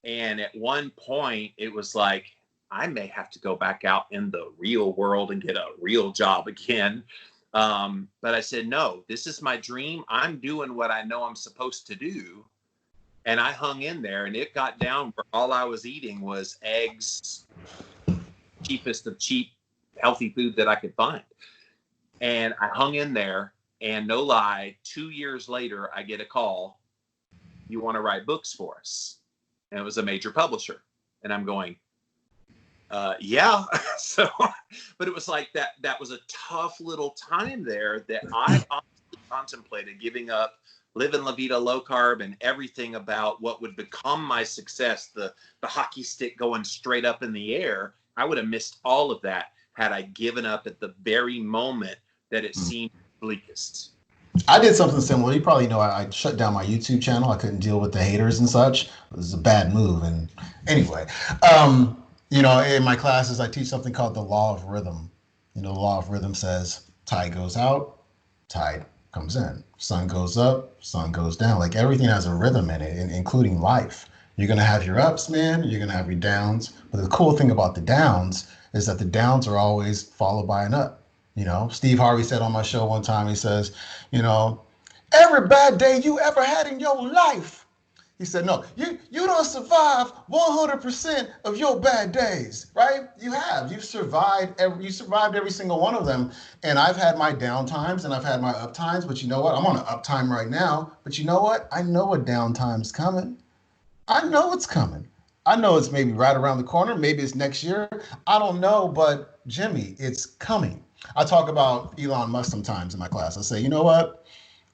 And at one point, it was like, I may have to go back out in the real world and get a real job again. But I said, no, this is my dream. I'm doing what I know I'm supposed to do. And I hung in there, and it got down where all I was eating was eggs, cheapest of cheap, healthy food that I could find. And I hung in there, and no lie, 2 years later, I get a call. You want to write books for us? And it was a major publisher. And I'm going, yeah. So, but it was like that was a tough little time there that I honestly contemplated giving up living La Vida low carb and everything about what would become my success, the hockey stick going straight up in the air. I would have missed all of that had I given up at the very moment that it seemed bleakest. I did something similar. You probably know I shut down my YouTube channel. I couldn't deal with the haters and such. It was a bad move. And anyway, in my classes, I teach something called the law of rhythm. The law of rhythm says tide goes out, tide comes in. Sun goes up, sun goes down. Like everything has a rhythm in it, including life. You're going to have your ups, man. You're going to have your downs. But the cool thing about the downs is that the downs are always followed by an up. Steve Harvey said on my show one time, he says, you know, every bad day you ever had in your life. He said, no, you don't survive 100% of your bad days, right? You have. You survived every single one of them. And I've had my down times and I've had my up times, but you know what? I'm on an up time right now. But you know what? I know a down time's coming. I know it's coming. I know it's maybe right around the corner. Maybe it's next year. I don't know, but Jimmy, it's coming. I talk about Elon Musk sometimes in my class. I say, you know what?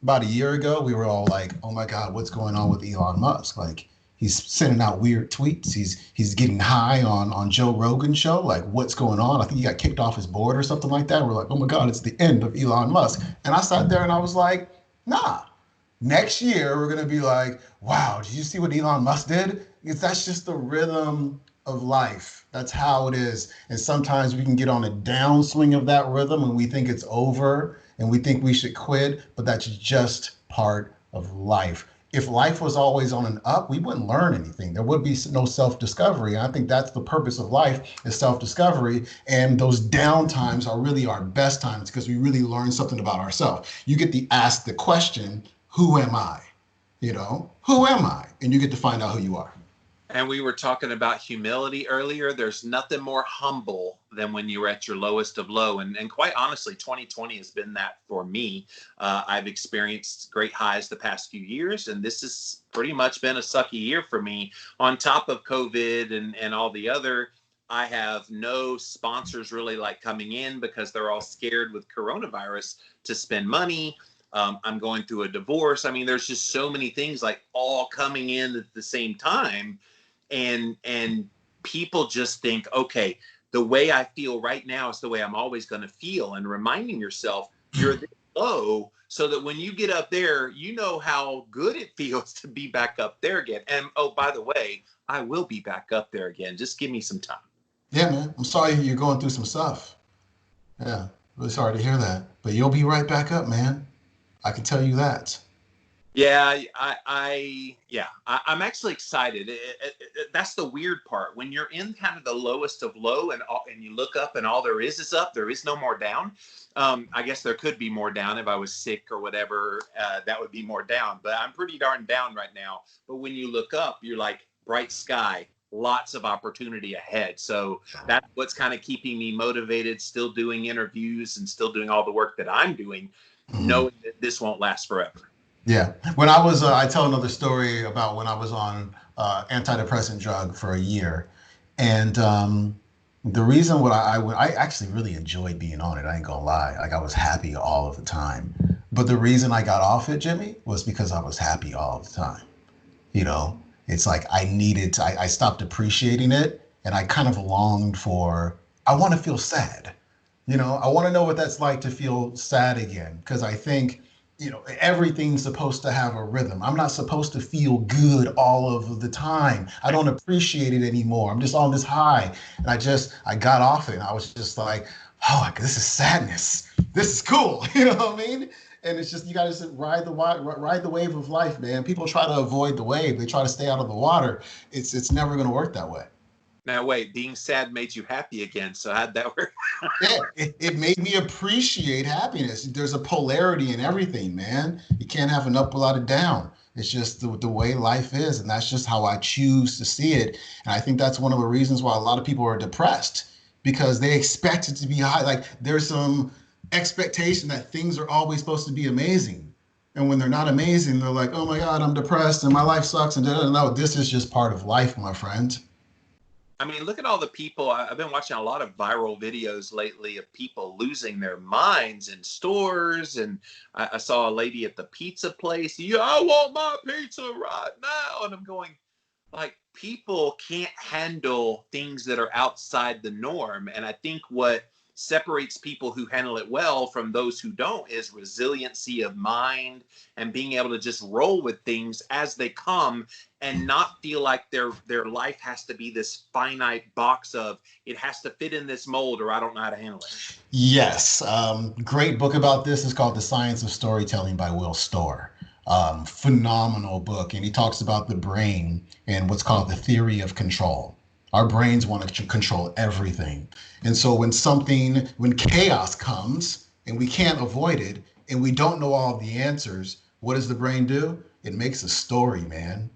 About a year ago, we were all like, "Oh my God, what's going on with Elon Musk? Like, he's sending out weird tweets. He's getting high on Joe Rogan's show. Like, what's going on? I think he got kicked off his board or something like that. We're like, oh my God, it's the end of Elon Musk." And I sat there and I was like, nah. Next year, we're gonna be like, wow, did you see what Elon Musk did? Because that's just the rhythm of life. That's how it is. And sometimes we can get on a downswing of that rhythm and we think it's over and we think we should quit, but that's just part of life. If life was always on an up, we wouldn't learn anything. There would be no self-discovery. And I think that's the purpose of life, is self-discovery. And those down times are really our best times because we really learn something about ourselves. You get to ask the question, who am I? Who am I? And you get to find out who you are. And we were talking about humility earlier. There's nothing more humble than when you're at your lowest of low. And quite honestly, 2020 has been that for me. I've experienced great highs the past few years, and this has pretty much been a sucky year for me. On top of COVID and all the other, I have no sponsors really like coming in because they're all scared with coronavirus to spend money. I'm going through a divorce. I mean, there's just so many things like all coming in at the same time. And people just think, okay, the way I feel right now is the way I'm always going to feel. And reminding yourself you're this low so that when you get up there, you know how good it feels to be back up there again. And oh, by the way, I will be back up there again. Just give me some time. Yeah, man. I'm sorry you're going through some stuff. Yeah, really sorry to hear that. But you'll be right back up, man. I can tell you that. Yeah, I'm actually excited. That's the weird part. When you're in kind of the lowest of low, and you look up, and all there is up. There is no more down. I guess there could be more down if I was sick or whatever. That would be more down. But I'm pretty darn down right now. But when you look up, you're like bright sky, lots of opportunity ahead. So that's what's kind of keeping me motivated. Still doing interviews and still doing all the work that I'm doing, Mhm. knowing that this won't last forever. Yeah. When I was, I tell another story about when I was on antidepressant drug for a year, and the reason what I actually really enjoyed being on it. I ain't gonna lie. Like I was happy all of the time. But the reason I got off it, Jimmy, was because I was happy all the time. You know, it's like I needed to, I stopped appreciating it and I kind of longed for, I want to feel sad. I want to know what that's like to feel sad again because I think, everything's supposed to have a rhythm. I'm not supposed to feel good all of the time. I don't appreciate it anymore. I'm just on this high. And I got off it and I was just like, oh, this is sadness. This is cool. You know what I mean? And it's just, you got to just ride the wave of life, man. People try to avoid the wave. They try to stay out of the water. It's never going to work that way. Now, wait, being sad made you happy again. So how'd that work? Yeah, it made me appreciate happiness. There's a polarity in everything, man. You can't have an up without a down. It's just the way life is, and that's just how I choose to see it. And I think that's one of the reasons why a lot of people are depressed because they expect it to be high. Like there's some expectation that things are always supposed to be amazing. And when they're not amazing, they're like, oh my God, I'm depressed and my life sucks. And no, this is just part of life, my friend. I mean, look at all the people. I've been watching a lot of viral videos lately of people losing their minds in stores. And I saw a lady at the pizza place. Yeah, I want my pizza right now. And I'm going, like, people can't handle things that are outside the norm. And I think what separates people who handle it well from those who don't is resiliency of mind and being able to just roll with things as they come and not feel like their life has to be this finite box of it has to fit in this mold or I don't know how to handle it. Yes, great book about this is called The Science of Storytelling by Will Storr. Phenomenal book, and he talks about the brain and what's called the theory of control. Our brains want to control everything, and so when chaos comes and we can't avoid it, and we don't know all of the answers, what does the brain do? It makes a story, man.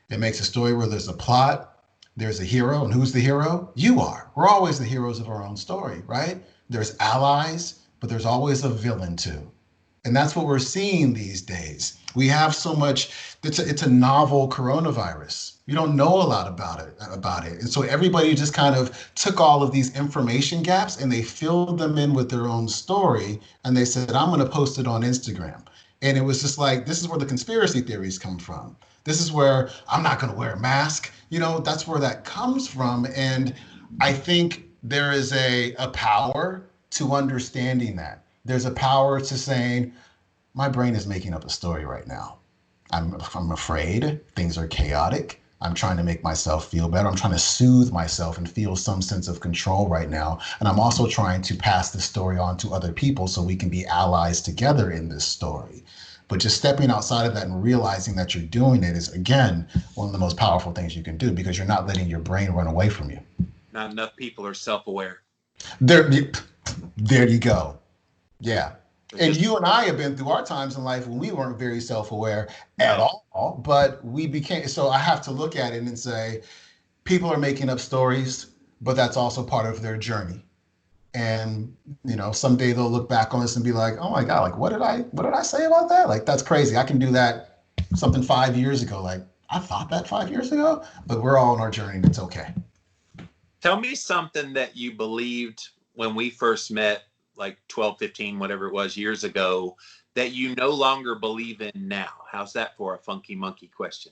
It makes a story where there's a plot, there's a hero, and who's the hero? You are. We're always the heroes of our own story, right? There's allies, but there's always a villain too. And that's what we're seeing these days. We have so much, it's a novel coronavirus. You don't know a lot about it. And so everybody just kind of took all of these information gaps and they filled them in with their own story. And they said, I'm going to post it on Instagram. And it was just like, this is where the conspiracy theories come from. This is where I'm not going to wear a mask. That's where that comes from. And I think there is a power to understanding that. There's a power to saying, my brain is making up a story right now. I'm afraid things are chaotic. I'm trying to make myself feel better. I'm trying to soothe myself and feel some sense of control right now. And I'm also trying to pass the story on to other people so we can be allies together in this story. But just stepping outside of that and realizing that you're doing it is, again, one of the most powerful things you can do because you're not letting your brain run away from you. Not enough people are self-aware. There, there you go. Yeah. They're And just you and I have been through our times in life when we weren't very self-aware at no. all, but we became, so I have to look at it and say, people are making up stories, but that's also part of their journey. And, someday they'll look back on this and be like, oh my God, like what did I say about that? Like, that's crazy. I can do that something 5 years ago. Like, I thought that 5 years ago, but we're all on our journey and it's okay. Tell me something that you believed when we first met, like 12, 15, whatever it was years ago, that you no longer believe in now. How's that for a funky monkey question?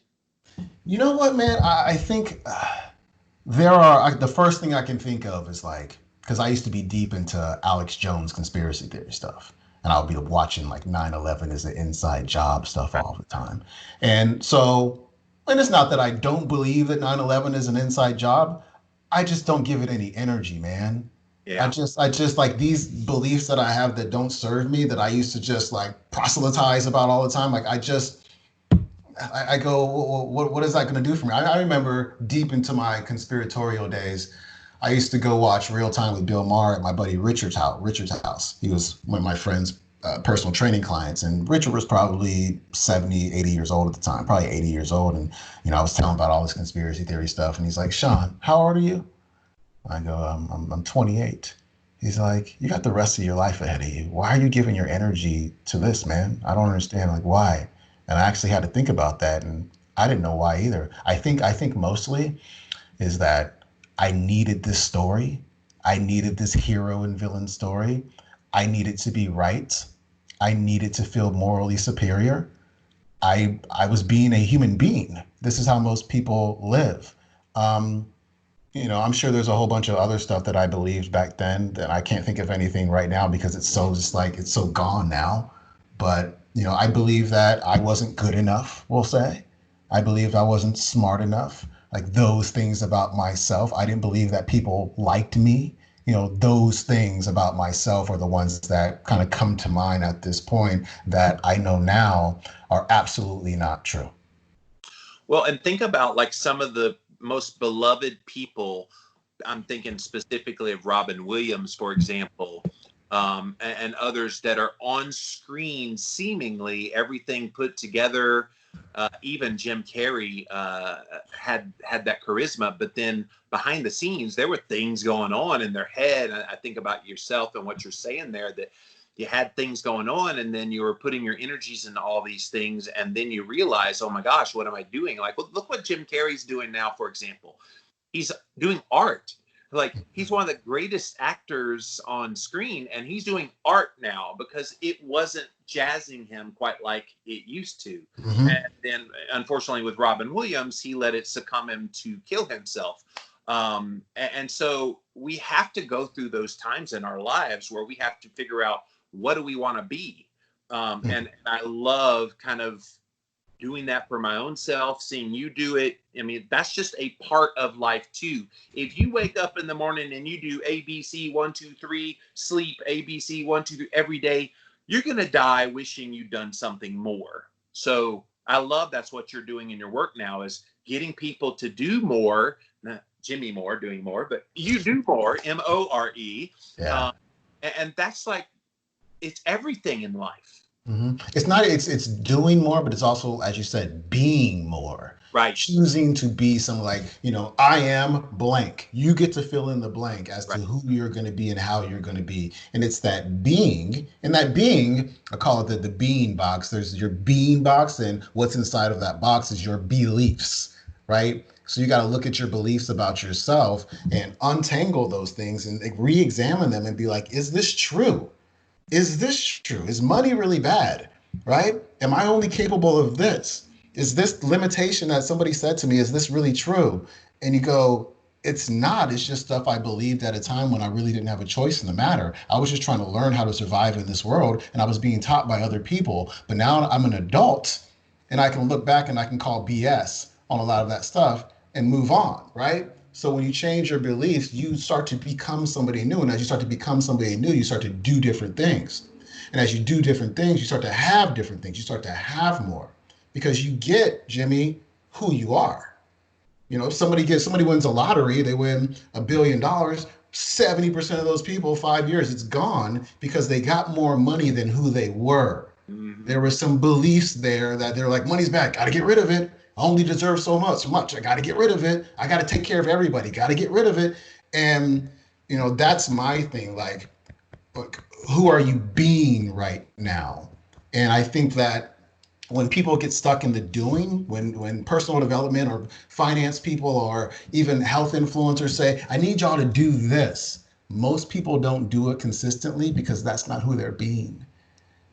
You know what, man? I think there are the first thing I can think of is like because I used to be deep into Alex Jones conspiracy theory stuff, and I'll be watching like 9/11 is an inside job stuff all the time, and so and it's not that I don't believe that 9/11 is an inside job, I just don't give it any energy, man. I Yeah. just I just like these beliefs that I have that don't serve me that I used to just like proselytize about all the time. Like I just I go, what is that going to do for me? I remember deep into my conspiratorial days, I used to go watch Real Time with Bill Maher at my buddy Richard's house. He was one of my friend's personal training clients, and Richard was probably 70, 80 years old at the time, probably 80 years old. And I was telling him about all this conspiracy theory stuff, and he's like, "Sean, how old are you?" I go, I'm 28. He's like, you got the rest of your life ahead of you. Why are you giving your energy to this, man? I don't understand. Like, why? And I actually had to think about that, and I didn't know why either. I think mostly is that I needed this story. I needed this hero and villain story. I needed to be right. I needed to feel morally superior. I was being a human being. This is how most people live. Um, I'm sure there's a whole bunch of other stuff that I believed back then that I can't think of anything right now because it's so just like it's so gone now. But, I believe that I wasn't good enough, we'll say. I believed I wasn't smart enough. Like those things about myself. I didn't believe that people liked me. Those things about myself are the ones that kind of come to mind at this point that I know now are absolutely not true. Well, and think about like some of the most beloved people. I'm thinking specifically of Robin Williams, for example, and others that are on screen, seemingly everything put together. Even Jim Carrey had that charisma, but then behind the scenes, there were things going on in their head. I think about yourself and what you're saying there, that you had things going on, and then you were putting your energies into all these things, and then you realize, oh my gosh, what am I doing? Like, look what Jim Carrey's doing now, for example. He's doing art. Like, he's one of the greatest actors on screen, and he's doing art now because it wasn't jazzing him quite like it used to. Hmm. And then, unfortunately, with Robin Williams, he let it succumb him to kill himself. And so we have to go through those times in our lives where we have to figure out, what do we want to be? And I love kind of doing that for my own self, seeing you do it. I mean, that's just a part of life too. If you wake up in the morning and you do ABC 1, 2, 3, sleep ABC 1, 2, 3 every day, you're gonna die wishing you'd done something more. So I love that's what you're doing in your work now, is getting people to do more. Not Jimmy Moore doing more, but you do more, MORE. Yeah. Um, and that's like, it's everything in life. It's not, it's doing more, but it's also, as you said, being more. Right. Choosing to be some like, I am blank. You get to fill in the blank as to Right. who you're going to be and how you're going to be. And it's that being, and that being, I call it the being box. There's your being box, and what's inside of that box is your beliefs, right? So you got to look at your beliefs about yourself and untangle those things and like, re-examine them and be like, is this true? Is this true? Is money really bad? Right? Am I only capable of this? Is this limitation that somebody said to me, is this really true? And you go, it's not. It's just stuff I believed at a time when I really didn't have a choice in the matter. I was just trying to learn how to survive in this world, and I was being taught by other people. But now I'm an adult, and I can look back and I can call BS on a lot of that stuff and move on, right? So when you change your beliefs, you start to become somebody new. And as you start to become somebody new, you start to do different things. And as you do different things, you start to have different things. You start to have more because you get, Jimmy, who you are. If somebody wins a lottery, they win $1 billion. 70% of those people, 5 years, it's gone because they got more money than who they were. Mm-hmm. There were some beliefs there that they're like, money's back, got to get rid of it. I only deserve so much. I got to get rid of it. I got to take care of everybody. Got to get rid of it. And that's my thing. Like, who are you being right now? And I think that when people get stuck in the doing, when personal development or finance people or even health influencers say, I need y'all to do this, most people don't do it consistently because that's not who they're being,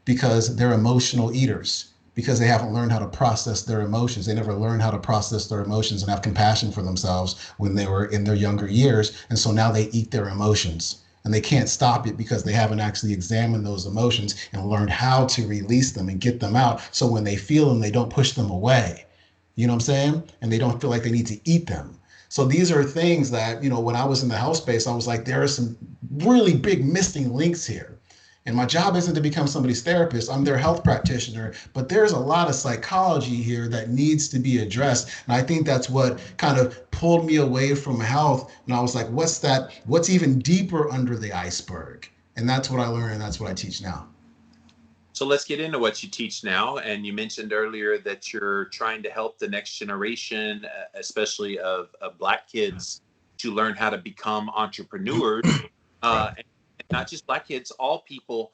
because they're emotional eaters, because they haven't learned how to process their emotions. They never learned how to process their emotions and have compassion for themselves when they were in their younger years. And so now they eat their emotions and they can't stop it because they haven't actually examined those emotions and learned how to release them and get them out. So when they feel them, they don't push them away. You know what I'm saying? And they don't feel like they need to eat them. So these are things that, when I was in the health space, I was like, there are some really big missing links here. And my job isn't to become somebody's therapist. I'm their health practitioner, but there's a lot of psychology here that needs to be addressed. And I think that's what kind of pulled me away from health. And I was like, what's that? What's even deeper under the iceberg? And that's what I learned, and that's what I teach now. So let's get into what you teach now. And you mentioned earlier that you're trying to help the next generation, especially of Black kids, to learn how to become entrepreneurs. Right. And not just Black kids, all people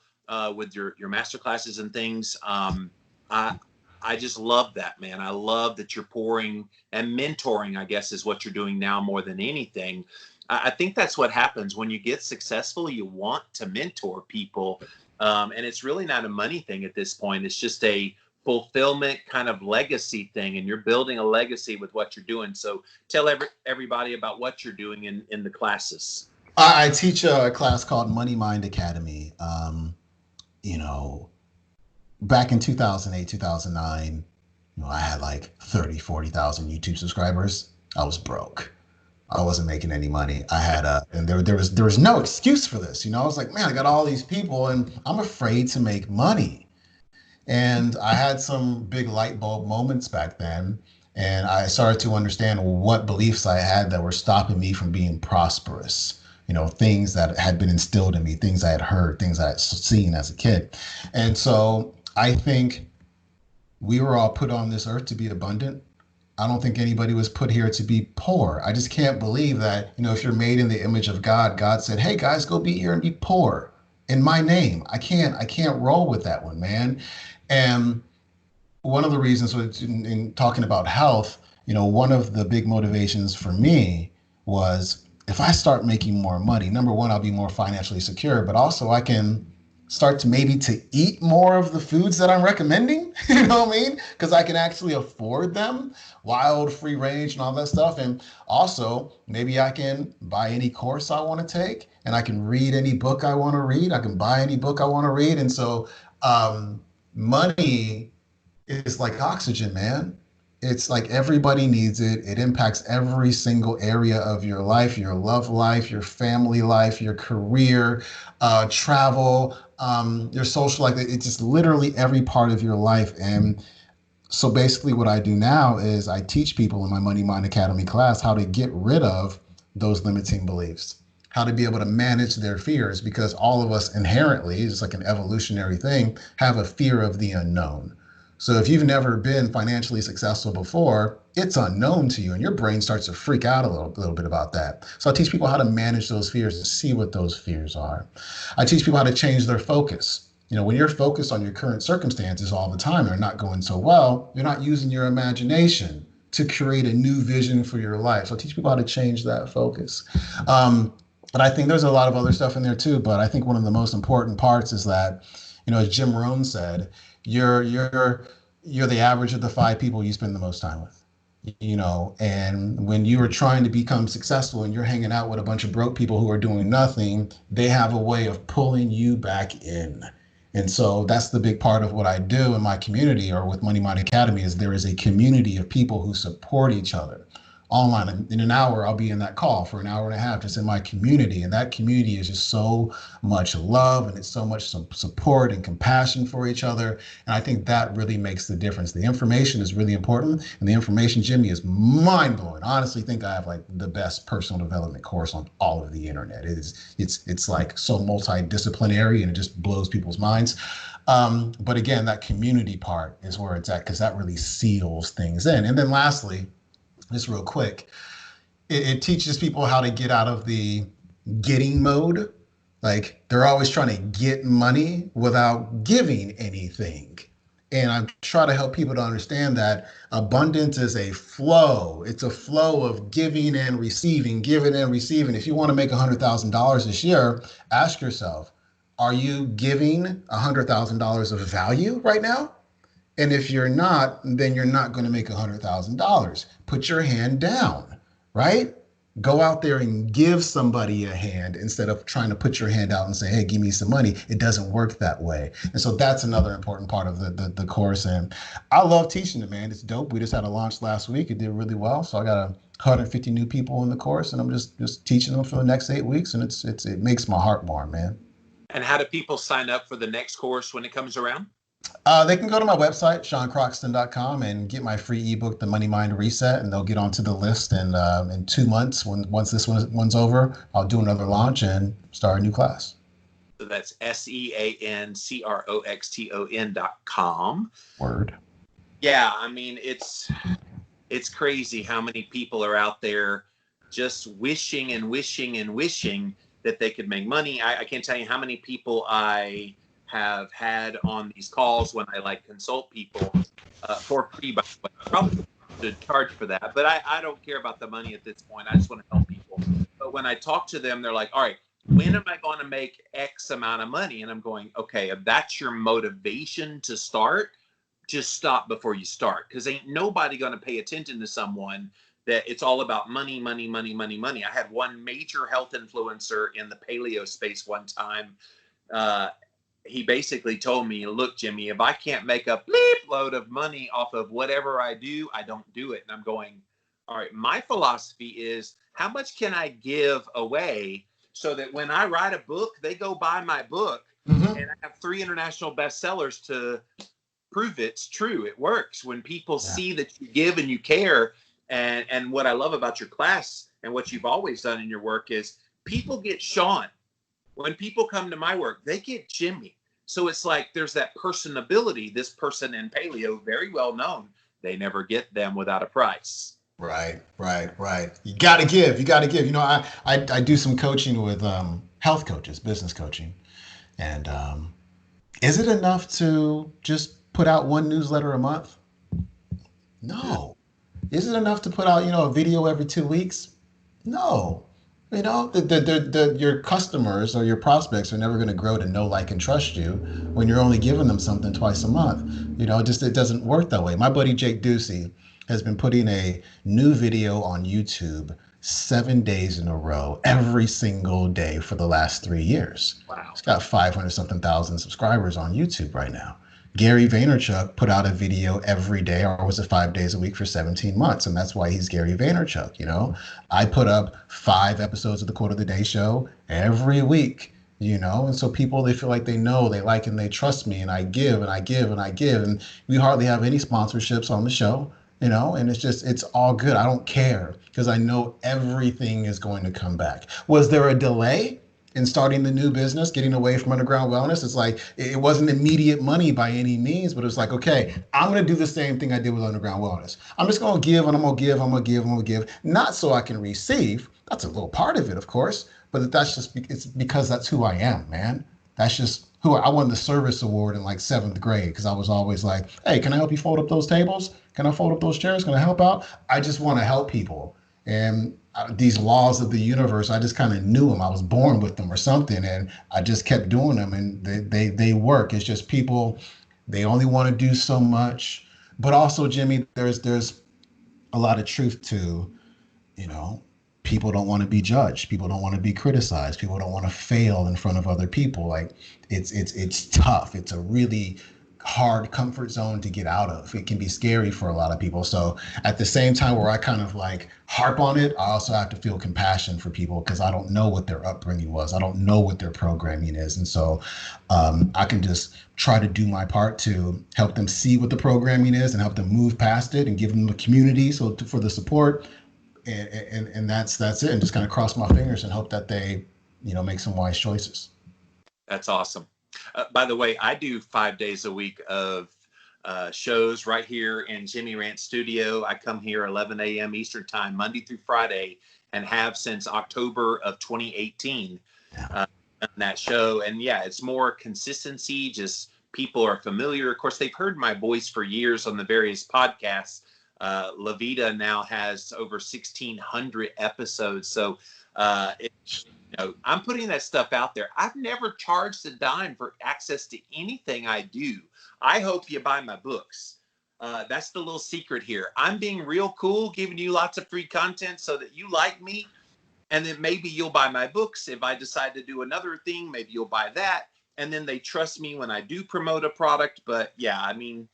with your master classes and things. I I just love that, man. I love that you're pouring and mentoring, I guess, is what you're doing now more than anything. I think that's what happens when you get successful. You want to mentor people. And it's really not a money thing at this point. It's just a fulfillment kind of legacy thing. And you're building a legacy with what you're doing. So tell everybody about what you're doing in the classes. I teach a class called Money Mind Academy. You know, back in 2008, 2009, I had like 30, 40,000 YouTube subscribers. I was broke. I wasn't making any money. I had and there was no excuse for this. I was like, man, I got all these people and I'm afraid to make money. And I had some big light bulb moments back then. And I started to understand what beliefs I had that were stopping me from being prosperous. Things that had been instilled in me, things I had heard, things I had seen as a kid. And so I think we were all put on this earth to be abundant. I don't think anybody was put here to be poor. I just can't believe that, if you're made in the image of God, God said, hey guys, go be here and be poor in my name. I can't roll with that one, man. And one of the reasons in talking about health, one of the big motivations for me was if I start making more money, number one, I'll be more financially secure, but also I can start to maybe to eat more of the foods that I'm recommending, you know what I mean? Because I can actually afford them, wild, free range and all that stuff. And also maybe I can buy any course I want to take and I can read any book I want to read. I can buy any book I want to read. And so money is like oxygen, man. It's like everybody needs it. It impacts every single area of your life, your love life, your family life, your career, travel, your social life. It's just literally every part of your life. And so basically, what I do now is I teach people in my Money Mind Academy class how to get rid of those limiting beliefs, how to be able to manage their fears, because all of us inherently, it's like an evolutionary thing, have a fear of the unknown. So if you've never been financially successful before, it's unknown to you and your brain starts to freak out a little bit about that. So I teach people how to manage those fears and see what those fears are. I teach people how to change their focus. When you're focused on your current circumstances all the time, they're not going so well, you're not using your imagination to create a new vision for your life. So I teach people how to change that focus. But I think there's a lot of other stuff in there too. But I think one of the most important parts is that, as Jim Rohn said, you're the average of the five people you spend the most time with. And when you are trying to become successful and you're hanging out with a bunch of broke people who are doing nothing, they have a way of pulling you back in. And so that's the big part of what I do in my community or with Money Mind Academy is there is a community of people who support each other online. In an hour, I'll be in that call for an hour and a half just in my community. And that community is just so much love and it's so much support and compassion for each other. And I think that really makes the difference. The information is really important. And the information, Jimmy, is mind blowing. I honestly think I have like the best personal development course on all of the internet. It's like so multidisciplinary and it just blows people's minds. But again, that community part is where it's at because that really seals things in. And then lastly, just real quick, it teaches people how to get out of the getting mode. Like they're always trying to get money without giving anything. And I try to help people to understand that abundance is a flow. It's a flow of giving and receiving, giving and receiving. If you want to make $100,000 this year, ask yourself, are you giving $100,000 of value right now? And if you're not, then you're not going to make $100,000. Put your hand down, right? Go out there and give somebody a hand instead of trying to put your hand out and say, hey, give me some money. It doesn't work that way. And so that's another important part of the course. And I love teaching it, man. It's dope. We just had a launch last week. It did really well. So I got 150 new people in the course and I'm just teaching them for the next 8 weeks. And it makes my heart warm, man. And how do people sign up for the next course when it comes around? They can go to my website, seancroxton.com, and get my free ebook, The Money Mind Reset, and they'll get onto the list. And in 2 months, once this one's over, I'll do another launch and start a new class. So that's seancroxton.com. Word. Yeah, I mean, it's crazy how many people are out there just wishing and wishing and wishing that they could make money. I can't tell you how many people I have had on these calls when I like consult people for free, by the way. I probably should charge for that, but I don't care about the money at this point. I just want to help people. But when I talk to them, they're like, all right, when am I going to make X amount of money? And I'm going, okay, if that's your motivation to start, just stop before you start, because ain't nobody going to pay attention to someone that it's all about money, money, money, money, money. I had one major health influencer in the paleo space one time. He basically told me, look, Jimmy, if I can't make a bleep load of money off of whatever I do, I don't do it. And I'm going, all right, my philosophy is, how much can I give away so that when I write a book, they go buy my book, and I have 3 international bestsellers to prove it's true. It works when people see that you give and you care. And what I love about your class and what you've always done in your work is people get Sean. When people come to my work, they get Jimmy. So it's like there's that personability. This person in paleo, very well known, they never get them without a price. Right. You got to give. You know, I do some coaching with health coaches, business coaching. And is it enough to just put out one newsletter a month? No. Is it enough to put out, a video every 2 weeks? No. You know, your customers or your prospects are never going to grow to know, like, and trust you when you're only giving them something twice a month. It doesn't work that way. My buddy Jake Ducey has been putting a new video on YouTube 7 days in a row, every single day for the last 3 years. Wow. He's got 500 something thousand subscribers on YouTube right now. Gary Vaynerchuk put out a video every day, or was it 5 days a week for 17 months? And that's why he's Gary Vaynerchuk. I put up 5 episodes of the Quote of the Day show every week, and so people, they feel like they know, they like, and they trust me, and I give and I give and I give. And we hardly have any sponsorships on the show, and it's all good. I don't care, because I know everything is going to come back. Was there a delay in starting the new business, getting away from underground wellness? It's like, it wasn't immediate money by any means, but it was like, okay, I'm going to do the same thing I did with underground wellness. I'm just going to give, and I'm going to give, I'm going to give, I'm going to give, not so I can receive. That's a little part of it, of course, but it's because that's who I am, man. That's just who I won the service award in like 7th grade, because I was always like, hey, can I help you fold up those tables? Can I fold up those chairs? Can I help out? I just want to help people. And these laws of the universe, I just kind of knew them. I was born with them or something, and I just kept doing them, and they work. It's just people, they only want to do so much. But also, Jimmy, there's a lot of truth to, people don't want to be judged. People don't want to be criticized. People don't want to fail in front of other people. Like, it's tough. It's a really hard comfort zone to get out of. It can be scary for a lot of people. So at the same time where I kind of like harp on it, I also have to feel compassion for people, because I don't know what their upbringing was. I don't know what their programming is. And so I can just try to do my part to help them see what the programming is and help them move past it and give them the community for the support. And that's it. And just kind of cross my fingers and hope that they, make some wise choices. That's awesome. By the way, I do 5 days a week of shows right here in Jimmy Rant Studio. I come here 11 a.m. Eastern Time, Monday through Friday, and have since October of 2018 on that show. And yeah, it's more consistency. Just people are familiar. Of course, they've heard my voice for years on the various podcasts. La Vida now has over 1,600 episodes. So I'm putting that stuff out there. I've never charged a dime for access to anything I do. I hope you buy my books. That's the little secret here. I'm being real cool, giving you lots of free content so that you like me. And then maybe you'll buy my books. If I decide to do another thing, maybe you'll buy that. And then they trust me when I do promote a product. But yeah, I mean,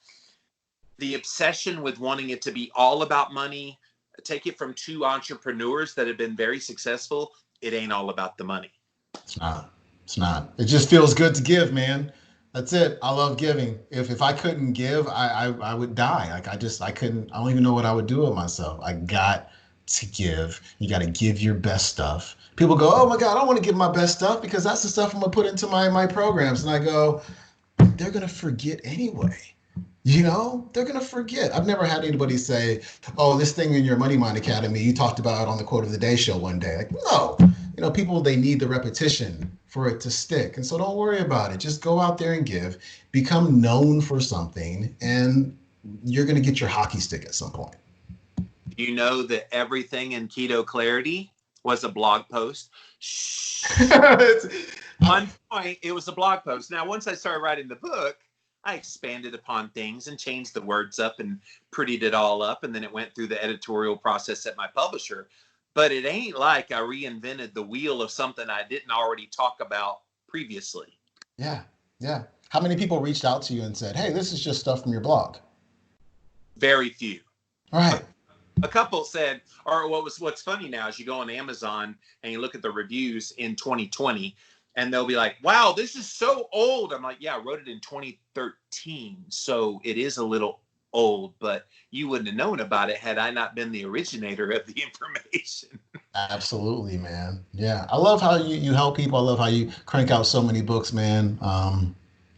the obsession with wanting it to be all about money, take it from 2 entrepreneurs that have been very successful. It ain't all about the money. It's not. It's not. It just feels good to give, man. That's it. I love giving. If I couldn't give, I would die. Like I couldn't. I don't even know what I would do with myself. I got to give. You got to give your best stuff. People go, oh my God, I want to give my best stuff because that's the stuff I'm gonna put into my programs. And I go, they're gonna forget anyway. They're gonna forget. I've never had anybody say, "Oh, this thing in your Money Mind Academy, you talked about on the Quote of the Day show one day." Like, no, people they need the repetition for it to stick, and so don't worry about it. Just go out there and give, become known for something, and you're gonna get your hockey stick at some point. You know that everything in Keto Clarity was a blog post. One point, it was a blog post. Now, once I started writing the book, I expanded upon things and changed the words up and prettied it all up. And then it went through the editorial process at my publisher. But it ain't like I reinvented the wheel of something I didn't already talk about previously. Yeah, yeah. How many people reached out to you and said, "Hey, this is just stuff from your blog"? Very few. All right. A couple said, or what's funny now is you go on Amazon and you look at the reviews in 2020 and they'll be like, wow, this is so old. I'm like, yeah, I wrote it in 2013. So it is a little old, but you wouldn't have known about it had I not been the originator of the information. Absolutely, man. Yeah. I love how you help people. I love how you crank out so many books, man.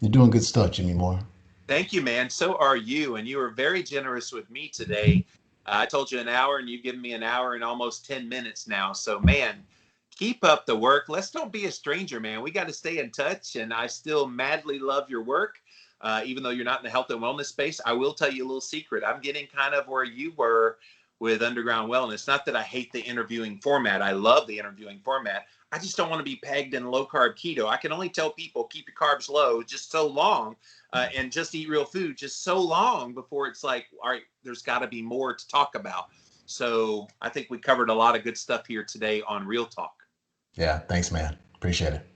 You're doing good stuff, Jimmy Moore. Thank you, man. So are you. And you were very generous with me today. I told you an hour and you've given me an hour and almost 10 minutes now. So, man, keep up the work. Let's don't be a stranger, man. We got to stay in touch. And I still madly love your work. Even though you're not in the health and wellness space, I will tell you a little secret. I'm getting kind of where you were with Underground Wellness. Not that I hate the interviewing format. I love the interviewing format. I just don't want to be pegged in low carb keto. I can only tell people keep your carbs low just so long and just eat real food just so long before it's like, all right, there's got to be more to talk about. So I think we covered a lot of good stuff here today on Real Talk. Yeah. Thanks, man. Appreciate it.